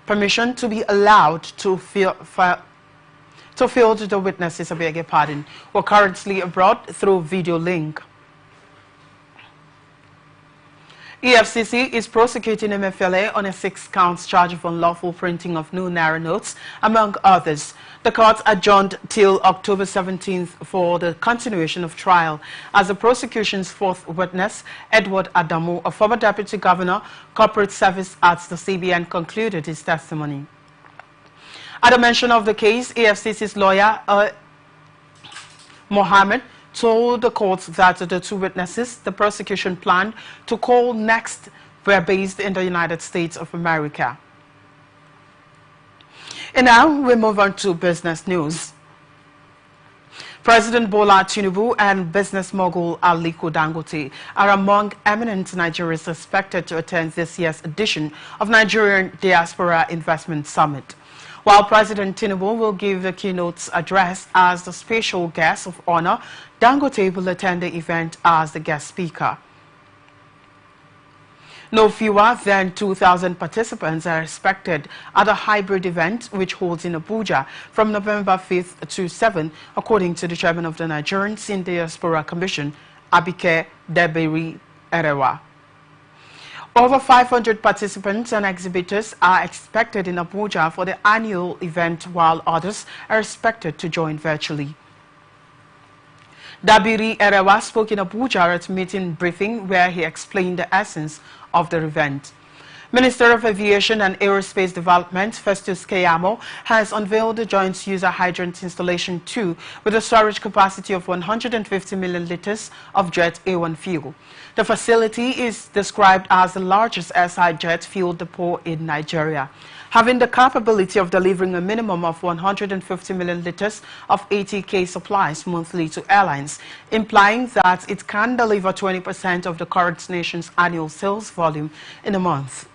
permission to be allowed to field the witnesses, who are currently abroad through video link. EFCC is prosecuting Emefiele on a 6-count charge of unlawful printing of new Naira notes, among others. The court adjourned till October 17th for the continuation of trial, as the prosecution's fourth witness, Edward Adamu, a former deputy governor, corporate service at the CBN, concluded his testimony. At the mention of the case, EFCC's lawyer, Mohammed, told the court that the two witnesses the prosecution planned to call next were based in the United States of America. And now we move on to business news. President Bola Tinubu and business mogul Aliko Dangote are among eminent Nigerians expected to attend this year's edition of Nigerian Diaspora Investment Summit. While President Tinubu will give the keynote address as the special guest of honor, Dangote will attend the event as the guest speaker. No fewer than 2,000 participants are expected at a hybrid event which holds in Abuja from November 5th to 7th, according to the chairman of the Nigerian Diaspora Commission, Abike Deberi Erewa. Over 500 participants and exhibitors are expected in Abuja for the annual event, while others are expected to join virtually. Dabiri Erewa spoke in Abuja at a meeting briefing where he explained the essence of the event. Minister of Aviation and Aerospace Development, Festus Keyamo, has unveiled the Joint User Hydrant Installation 2 with a storage capacity of 150 million liters of Jet A1 fuel. The facility is described as the largest SI jet fuel depot in Nigeria, having the capability of delivering a minimum of 150 million liters of ATK supplies monthly to airlines, implying that it can deliver 20% of the current nation's annual sales volume in a month.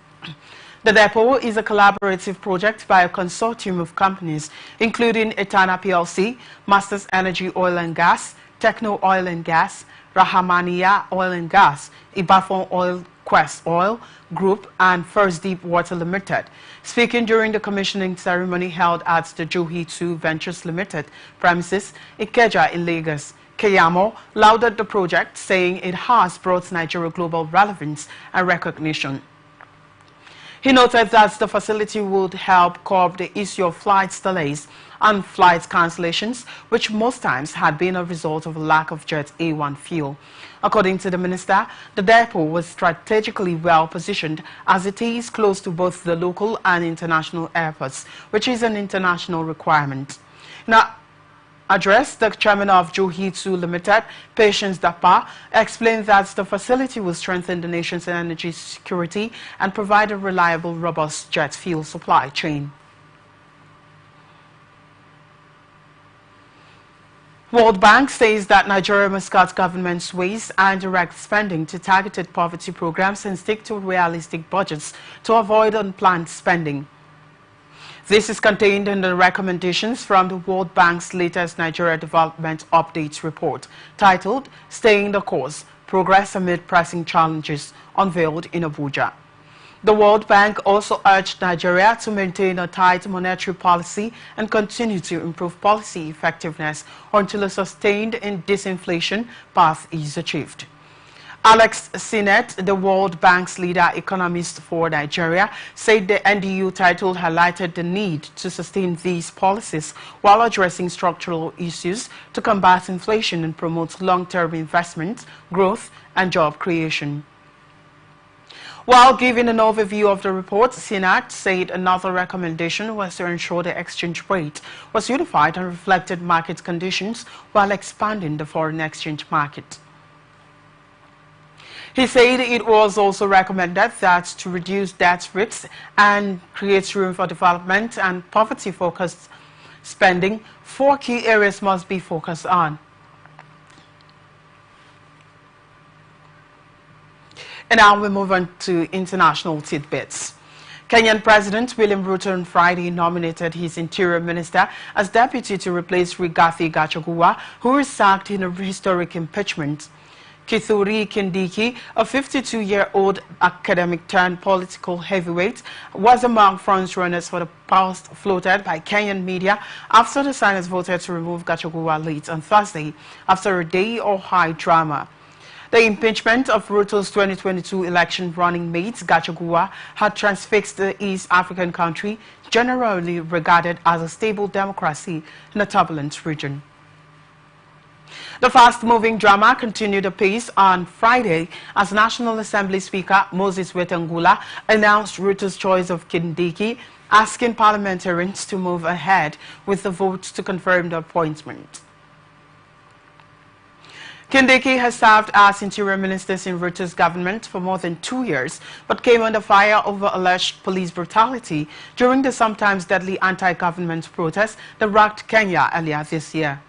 The depot is a collaborative project by a consortium of companies, including Etana PLC, Masters Energy Oil and Gas, Techno Oil and Gas, Rahamania Oil and Gas, Ibafon Oil, Quest Oil Group, and First Deep Water Limited. Speaking during the commissioning ceremony held at the Johi 2 Ventures Limited premises, Ikeja in Lagos, Keyamo lauded the project, saying it has brought Nigeria global relevance and recognition. He noted that the facility would help curb the issue of flight delays and flight cancellations, which most times had been a result of a lack of Jet A1 fuel. According to the minister, the depot was strategically well positioned as it is close to both the local and international airports, which is an international requirement. Now, address, the chairman of Johi 2 Limited, Patience Dapa, explained that the facility will strengthen the nation's energy security and provide a reliable, robust jet fuel supply chain. World Bank says that Nigeria must cut government's waste and direct spending to targeted poverty programs and stick to realistic budgets to avoid unplanned spending. This is contained in the recommendations from the World Bank's latest Nigeria Development Update report, titled Staying the Course, Progress Amid Pressing Challenges, unveiled in Abuja. The World Bank also urged Nigeria to maintain a tight monetary policy and continue to improve policy effectiveness until a sustained disinflation path is achieved. Alex Sinet, the World Bank's leader economist for Nigeria, said the NDU title highlighted the need to sustain these policies while addressing structural issues to combat inflation and promote long-term investment, growth, and job creation. While giving an overview of the report, Sinet said another recommendation was to ensure the exchange rate was unified and reflected market conditions while expanding the foreign exchange market. He said it was also recommended that to reduce debt risks and create room for development and poverty-focused spending, 4 key areas must be focused on. And now we move on to international tidbits. Kenyan President William Ruto on Friday nominated his Interior Minister as deputy to replace Rigathi Gachagua, who was sacked in a historic impeachment. Kithure Kindiki, a 52-year-old academic turned political heavyweight, was among frontrunners for the post floated by Kenyan media after the Senate voted to remove Gachagua late on Thursday after a day of high drama. The impeachment of Ruto's 2022 election running mate, Gachagua, had transfixed the East African country, generally regarded as a stable democracy in a turbulent region. The fast-moving drama continued apace on Friday as National Assembly Speaker Moses Wetangula announced Ruto's choice of Kindiki, asking parliamentarians to move ahead with the vote to confirm the appointment. Kindiki has served as Interior Minister in Ruto's government for more than 2 years, but came under fire over alleged police brutality during the sometimes deadly anti-government protests that rocked Kenya earlier this year.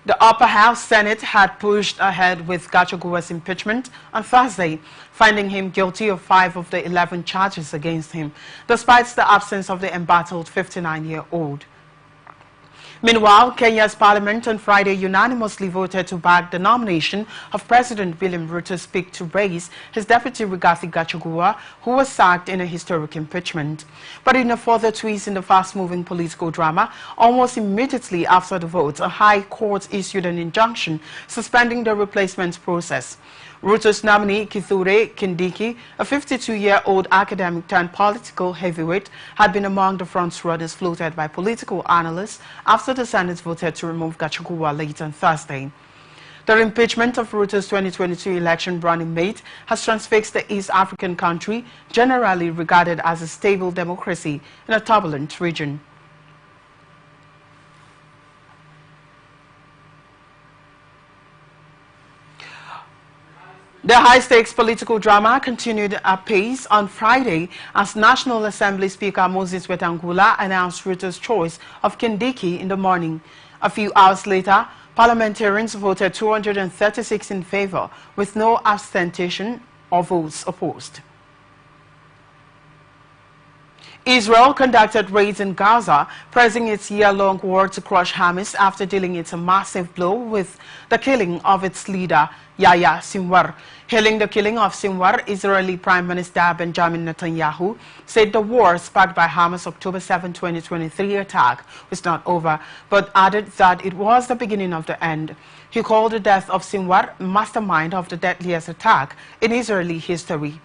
The Upper House Senate had pushed ahead with Gachagua's impeachment on Thursday, finding him guilty of 5 of the 11 charges against him, despite the absence of the embattled 59-year-old. Meanwhile, Kenya's parliament on Friday unanimously voted to back the nomination of President William Ruto's pick to raise his deputy Rigathi Gachagua, who was sacked in a historic impeachment. But in a further twist in the fast-moving political drama, almost immediately after the vote, a high court issued an injunction suspending the replacement process. Ruto's nominee, Kithure Kindiki, a 52-year-old academic turned political heavyweight, had been among the front-runners floated by political analysts after the Senate voted to remove Gachagua late on Thursday. The impeachment of Ruto's 2022 election running mate has transfixed the East African country, generally regarded as a stable democracy in a turbulent region. The high-stakes political drama continued apace on Friday as National Assembly Speaker Moses Wetangula announced Ruto's choice of Kindiki in the morning. A few hours later, parliamentarians voted 236 in favor, with no abstention or votes opposed. Israel conducted raids in Gaza, pressing its year-long war to crush Hamas after dealing it a massive blow with the killing of its leader, Yahya Sinwar. Hailing the killing of Sinwar, Israeli Prime Minister Benjamin Netanyahu said the war sparked by Hamas' October 7, 2023 attack was not over, but added that it was the beginning of the end. He called the death of Sinwar mastermind of the deadliest attack in Israeli history.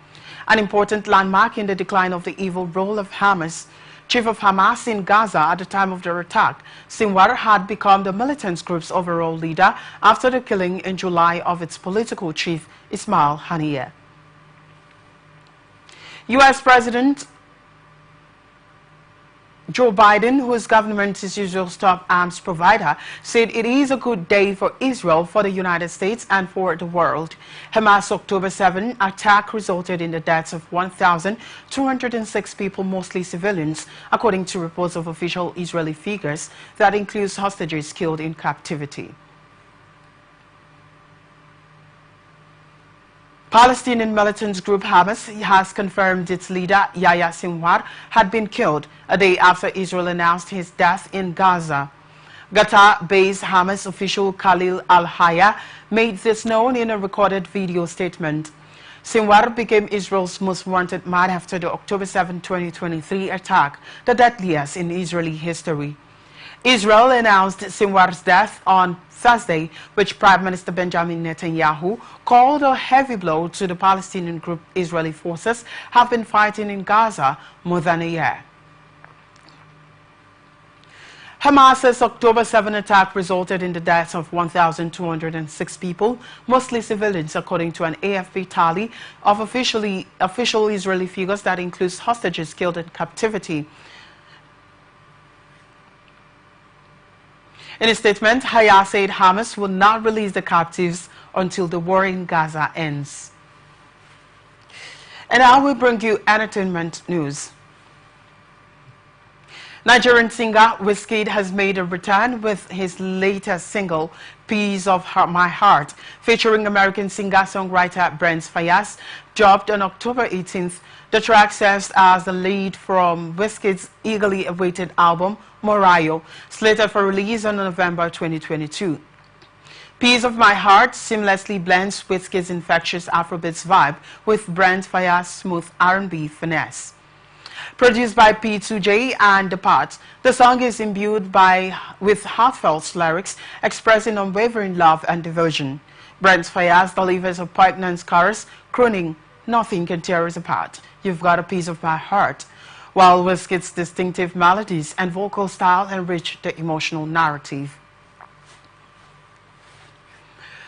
An important landmark in the decline of the evil role of Hamas. Chief of Hamas in Gaza at the time of the attack, Sinwar had become the militant group's overall leader after the killing in July of its political chief, Ismail Haniyeh. U.S. President Joe Biden, whose government is usual top arms provider, said it is a good day for Israel, for the United States, and for the world. Hamas' October 7 attack resulted in the deaths of 1,206 people, mostly civilians, according to reports of official Israeli figures that includes hostages killed in captivity. Palestinian militant group Hamas has confirmed its leader, Yahya Sinwar, had been killed a day after Israel announced his death in Gaza. Qatar-based Hamas official Khalil al-Hayya made this known in a recorded video statement. Sinwar became Israel's most wanted man after the October 7, 2023 attack, the deadliest in Israeli history. Israel announced Sinwar's death on Thursday, which Prime Minister Benjamin Netanyahu called a heavy blow to the Palestinian group Israeli forces have been fighting in Gaza more than a year. Hamas's October 7 attack resulted in the deaths of 1,206 people, mostly civilians, according to an AFP tally of official Israeli figures that includes hostages killed in captivity. In a statement, Hayat said Hamas will not release the captives until the war in Gaza ends. And now we bring you entertainment news. Nigerian singer Wizkid has made a return with his latest single, Piece of My Heart, featuring American singer-songwriter Brent Faiyaz, dropped on October 18th. The track serves as the lead from Wizkid's eagerly awaited album, Morayo, slated for release on November 2022. Piece of My Heart seamlessly blends Wizkid's infectious Afrobeats vibe with Brent Faiyaz's smooth R&B finesse. Produced by P2J and The Parts, the song is imbued with heartfelt lyrics expressing unwavering love and devotion. Brent Faiyaz delivers a poignant chorus, crooning, "Nothing can tear us apart. You've got a piece of my heart," while Wizkid's distinctive melodies and vocal style enrich the emotional narrative.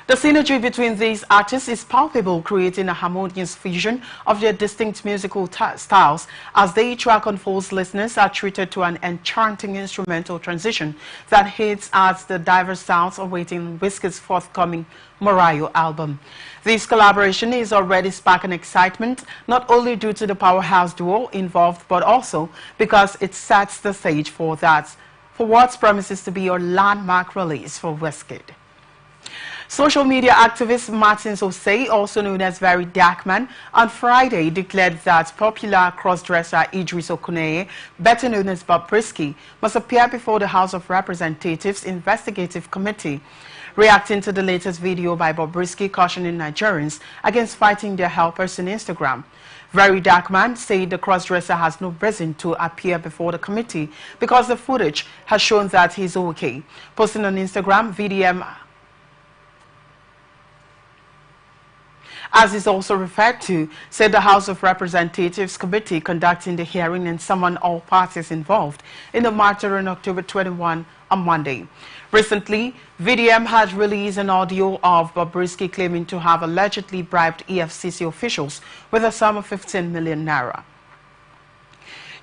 The synergy between these artists is palpable, creating a harmonious fusion of their distinct musical styles. As the track unfolds, listeners are treated to an enchanting instrumental transition that hits at the diverse sounds awaiting Wizkid's forthcoming Morayo album. This collaboration is already sparking excitement, not only due to the powerhouse duo involved, but also because it sets the stage for what promises to be a landmark release for Wizkid. Social media activist Martin Osei, also known as Very Dark Man, on Friday declared that popular crossdresser Idris Okuneye, better known as Bobrisky, must appear before the House of Representatives Investigative Committee, reacting to the latest video by Bobrisky cautioning Nigerians against fighting their helpers on Instagram. Very Dark Man said the crossdresser has no reason to appear before the committee because the footage has shown that he's okay. Posting on Instagram, VDM, as is also referred to, said the House of Representatives Committee conducting the hearing and summoned all parties involved in the matter on October 21 on Monday. Recently, VDM had released an audio of Bobrisky claiming to have allegedly bribed EFCC officials with a sum of 15 million naira.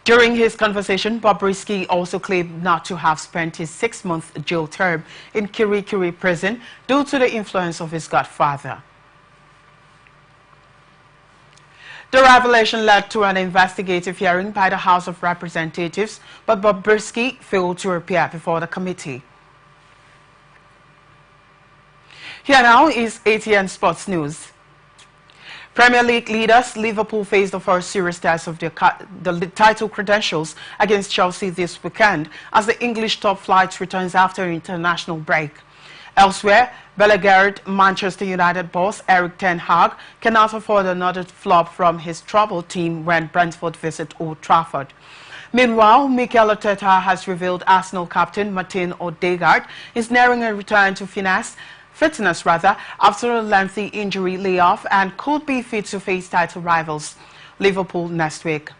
During his conversation, Bobrisky also claimed not to have spent his 6-month jail term in Kirikiri prison due to the influence of his godfather. The revelation led to an investigative hearing by the House of Representatives, but Bobrisky failed to appear before the committee. Here now is ATN Sports News. Premier League leaders Liverpool face the first serious test of the title credentials against Chelsea this weekend as the English top flight returns after international break. Elsewhere, Bellegarde Manchester United boss Eric Ten Hag cannot afford another flop from his troubled team when Brentford visit Old Trafford. Meanwhile, Mikel Arteta has revealed Arsenal captain Martin Odegaard is nearing a return to fitness after a lengthy injury layoff and could be fit to face title rivals Liverpool next week.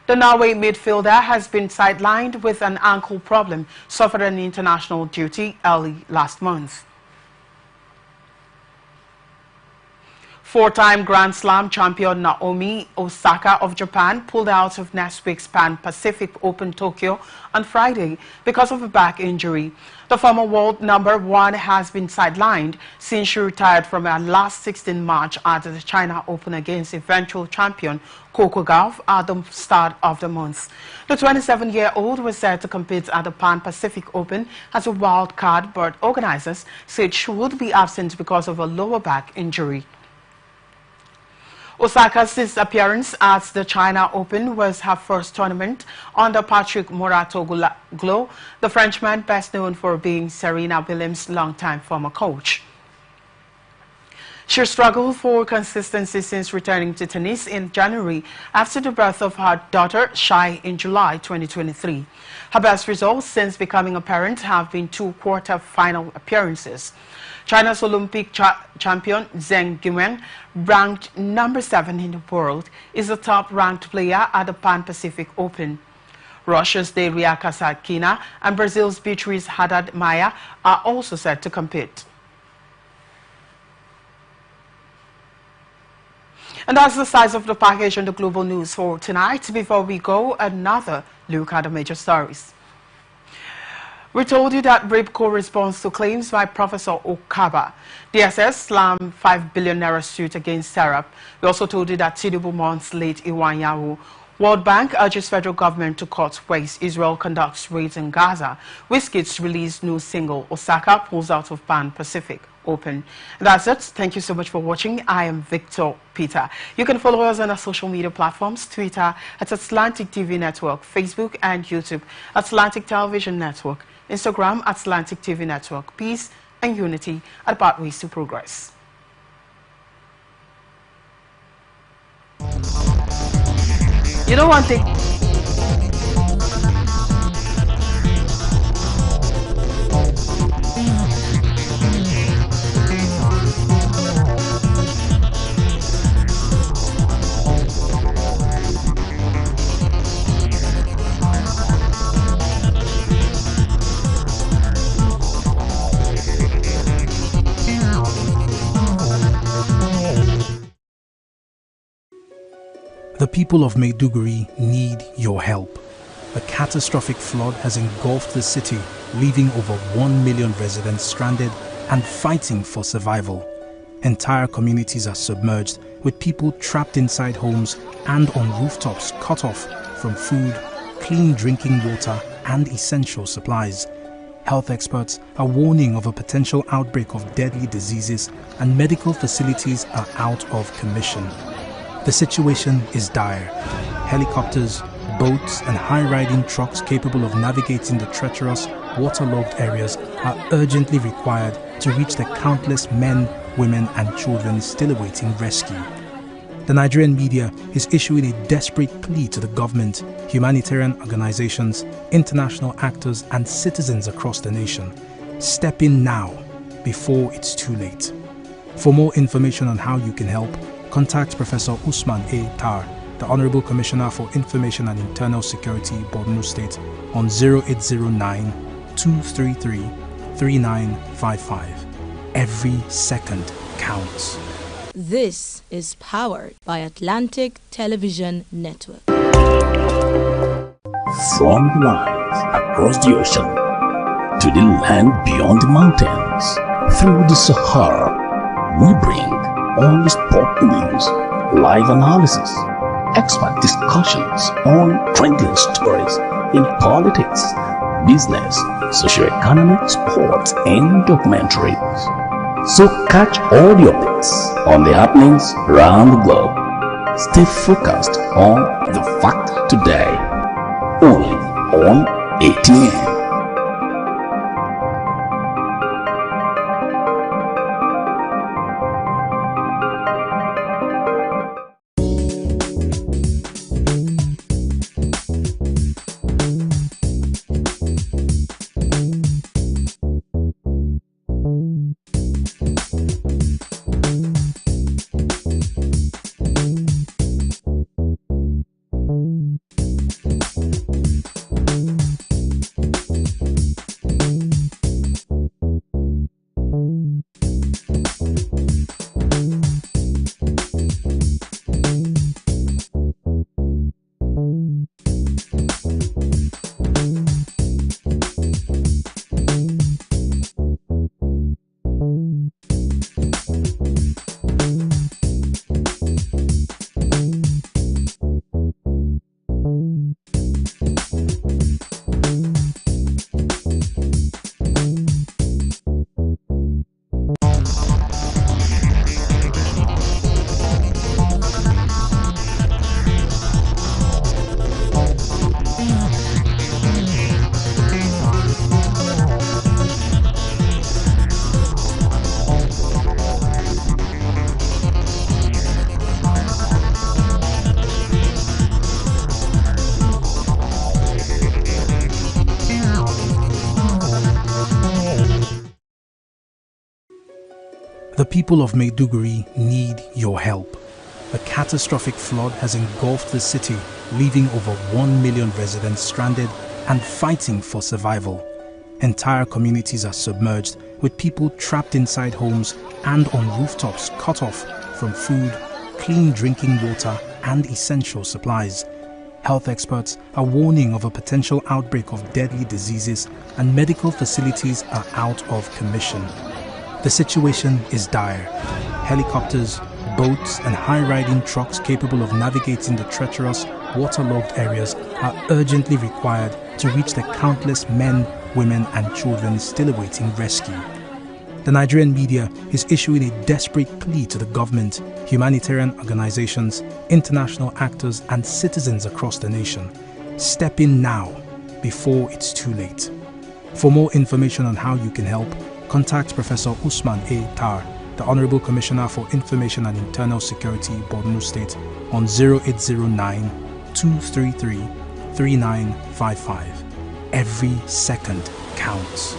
The Norway midfielder has been sidelined with an ankle problem suffered on international duty early last month. Four-time Grand Slam champion Naomi Osaka of Japan pulled out of next week's Pan Pacific Open Tokyo on Friday because of a back injury. The former world #1 has been sidelined since she retired from her last 16 match at the China Open against eventual champion Coco Gauff at the start of the month. The 27-year-old was set to compete at the Pan Pacific Open as a wild card, but organizers said she would be absent because of a lower back injury. Osaka's appearance at the China Open was her first tournament under Patrick Mouratoglou, the Frenchman best known for being Serena Williams' longtime former coach. She She struggled for consistency since returning to tennis in January after the birth of her daughter, Shai, in July 2023. Her best results since becoming a parent have been 2 quarter-final appearances. China's Olympic champion Zheng Guiwen, ranked number 7 in the world, is the top-ranked player at the Pan-Pacific Open. Russia's Daria Kasatkina and Brazil's Beatriz Haddad Maia are also set to compete. And that's the size of the package on the global news for tonight. Before we go, another look at the major stories. We told you that RIPCO responds to claims by Professor Okaba. DSS slammed ₦5 billion suit against Serap. We also told you that Tinubu mourns late Iwanyawu. World Bank urges federal government to cut waste. Israel conducts raids in Gaza. Wizkid's released new single, Osaka pulls out of Pan-Pacific Open. That's it. Thank you so much for watching. I am Victor Peter. You can follow us on our social media platforms, Twitter at Atlantic TV Network, Facebook and YouTube at Atlantic Television Network, Instagram at Atlantic TV Network. Peace and unity are pathways to progress. You know one thing? The people of Maiduguri need your help. A catastrophic flood has engulfed the city, leaving over 1 million residents stranded and fighting for survival. Entire communities are submerged, with people trapped inside homes and on rooftops cut off from food, clean drinking water and essential supplies. Health experts are warning of a potential outbreak of deadly diseases, and medical facilities are out of commission. The situation is dire. Helicopters, boats and high-riding trucks capable of navigating the treacherous, waterlogged areas are urgently required to reach the countless men, women and children still awaiting rescue. The Nigerian media is issuing a desperate plea to the government, humanitarian organizations, international actors and citizens across the nation. Step in now, before it's too late. For more information on how you can help, contact Professor Usman A. Tar, the Honorable Commissioner for Information and Internal Security, Borno State, on 0809-233-3955. Every second counts. This is powered by Atlantic Television Network. From the lines across the ocean to the land beyond the mountains, through the Sahara, we bring all the sport news, live analysis, expert discussions on trending stories in politics, business, socio-economic, sports, and documentaries. So catch all the updates on the happenings around the globe. Stay focused on the fact today, only on ATN. The people of Maiduguri need your help. A catastrophic flood has engulfed the city, leaving over 1 million residents stranded and fighting for survival. Entire communities are submerged, with people trapped inside homes and on rooftops cut off from food, clean drinking water and essential supplies. Health experts are warning of a potential outbreak of deadly diseases, and medical facilities are out of commission. The situation is dire. Helicopters, boats and high-riding trucks capable of navigating the treacherous, waterlogged areas are urgently required to reach the countless men, women and children still awaiting rescue. The Nigerian media is issuing a desperate plea to the government, humanitarian organizations, international actors and citizens across the nation. Step in now, before it's too late. For more information on how you can help, contact Professor Usman A. Tar, the Honorable Commissioner for Information and Internal Security, Borno State, on 0809-233-3955. Every second counts.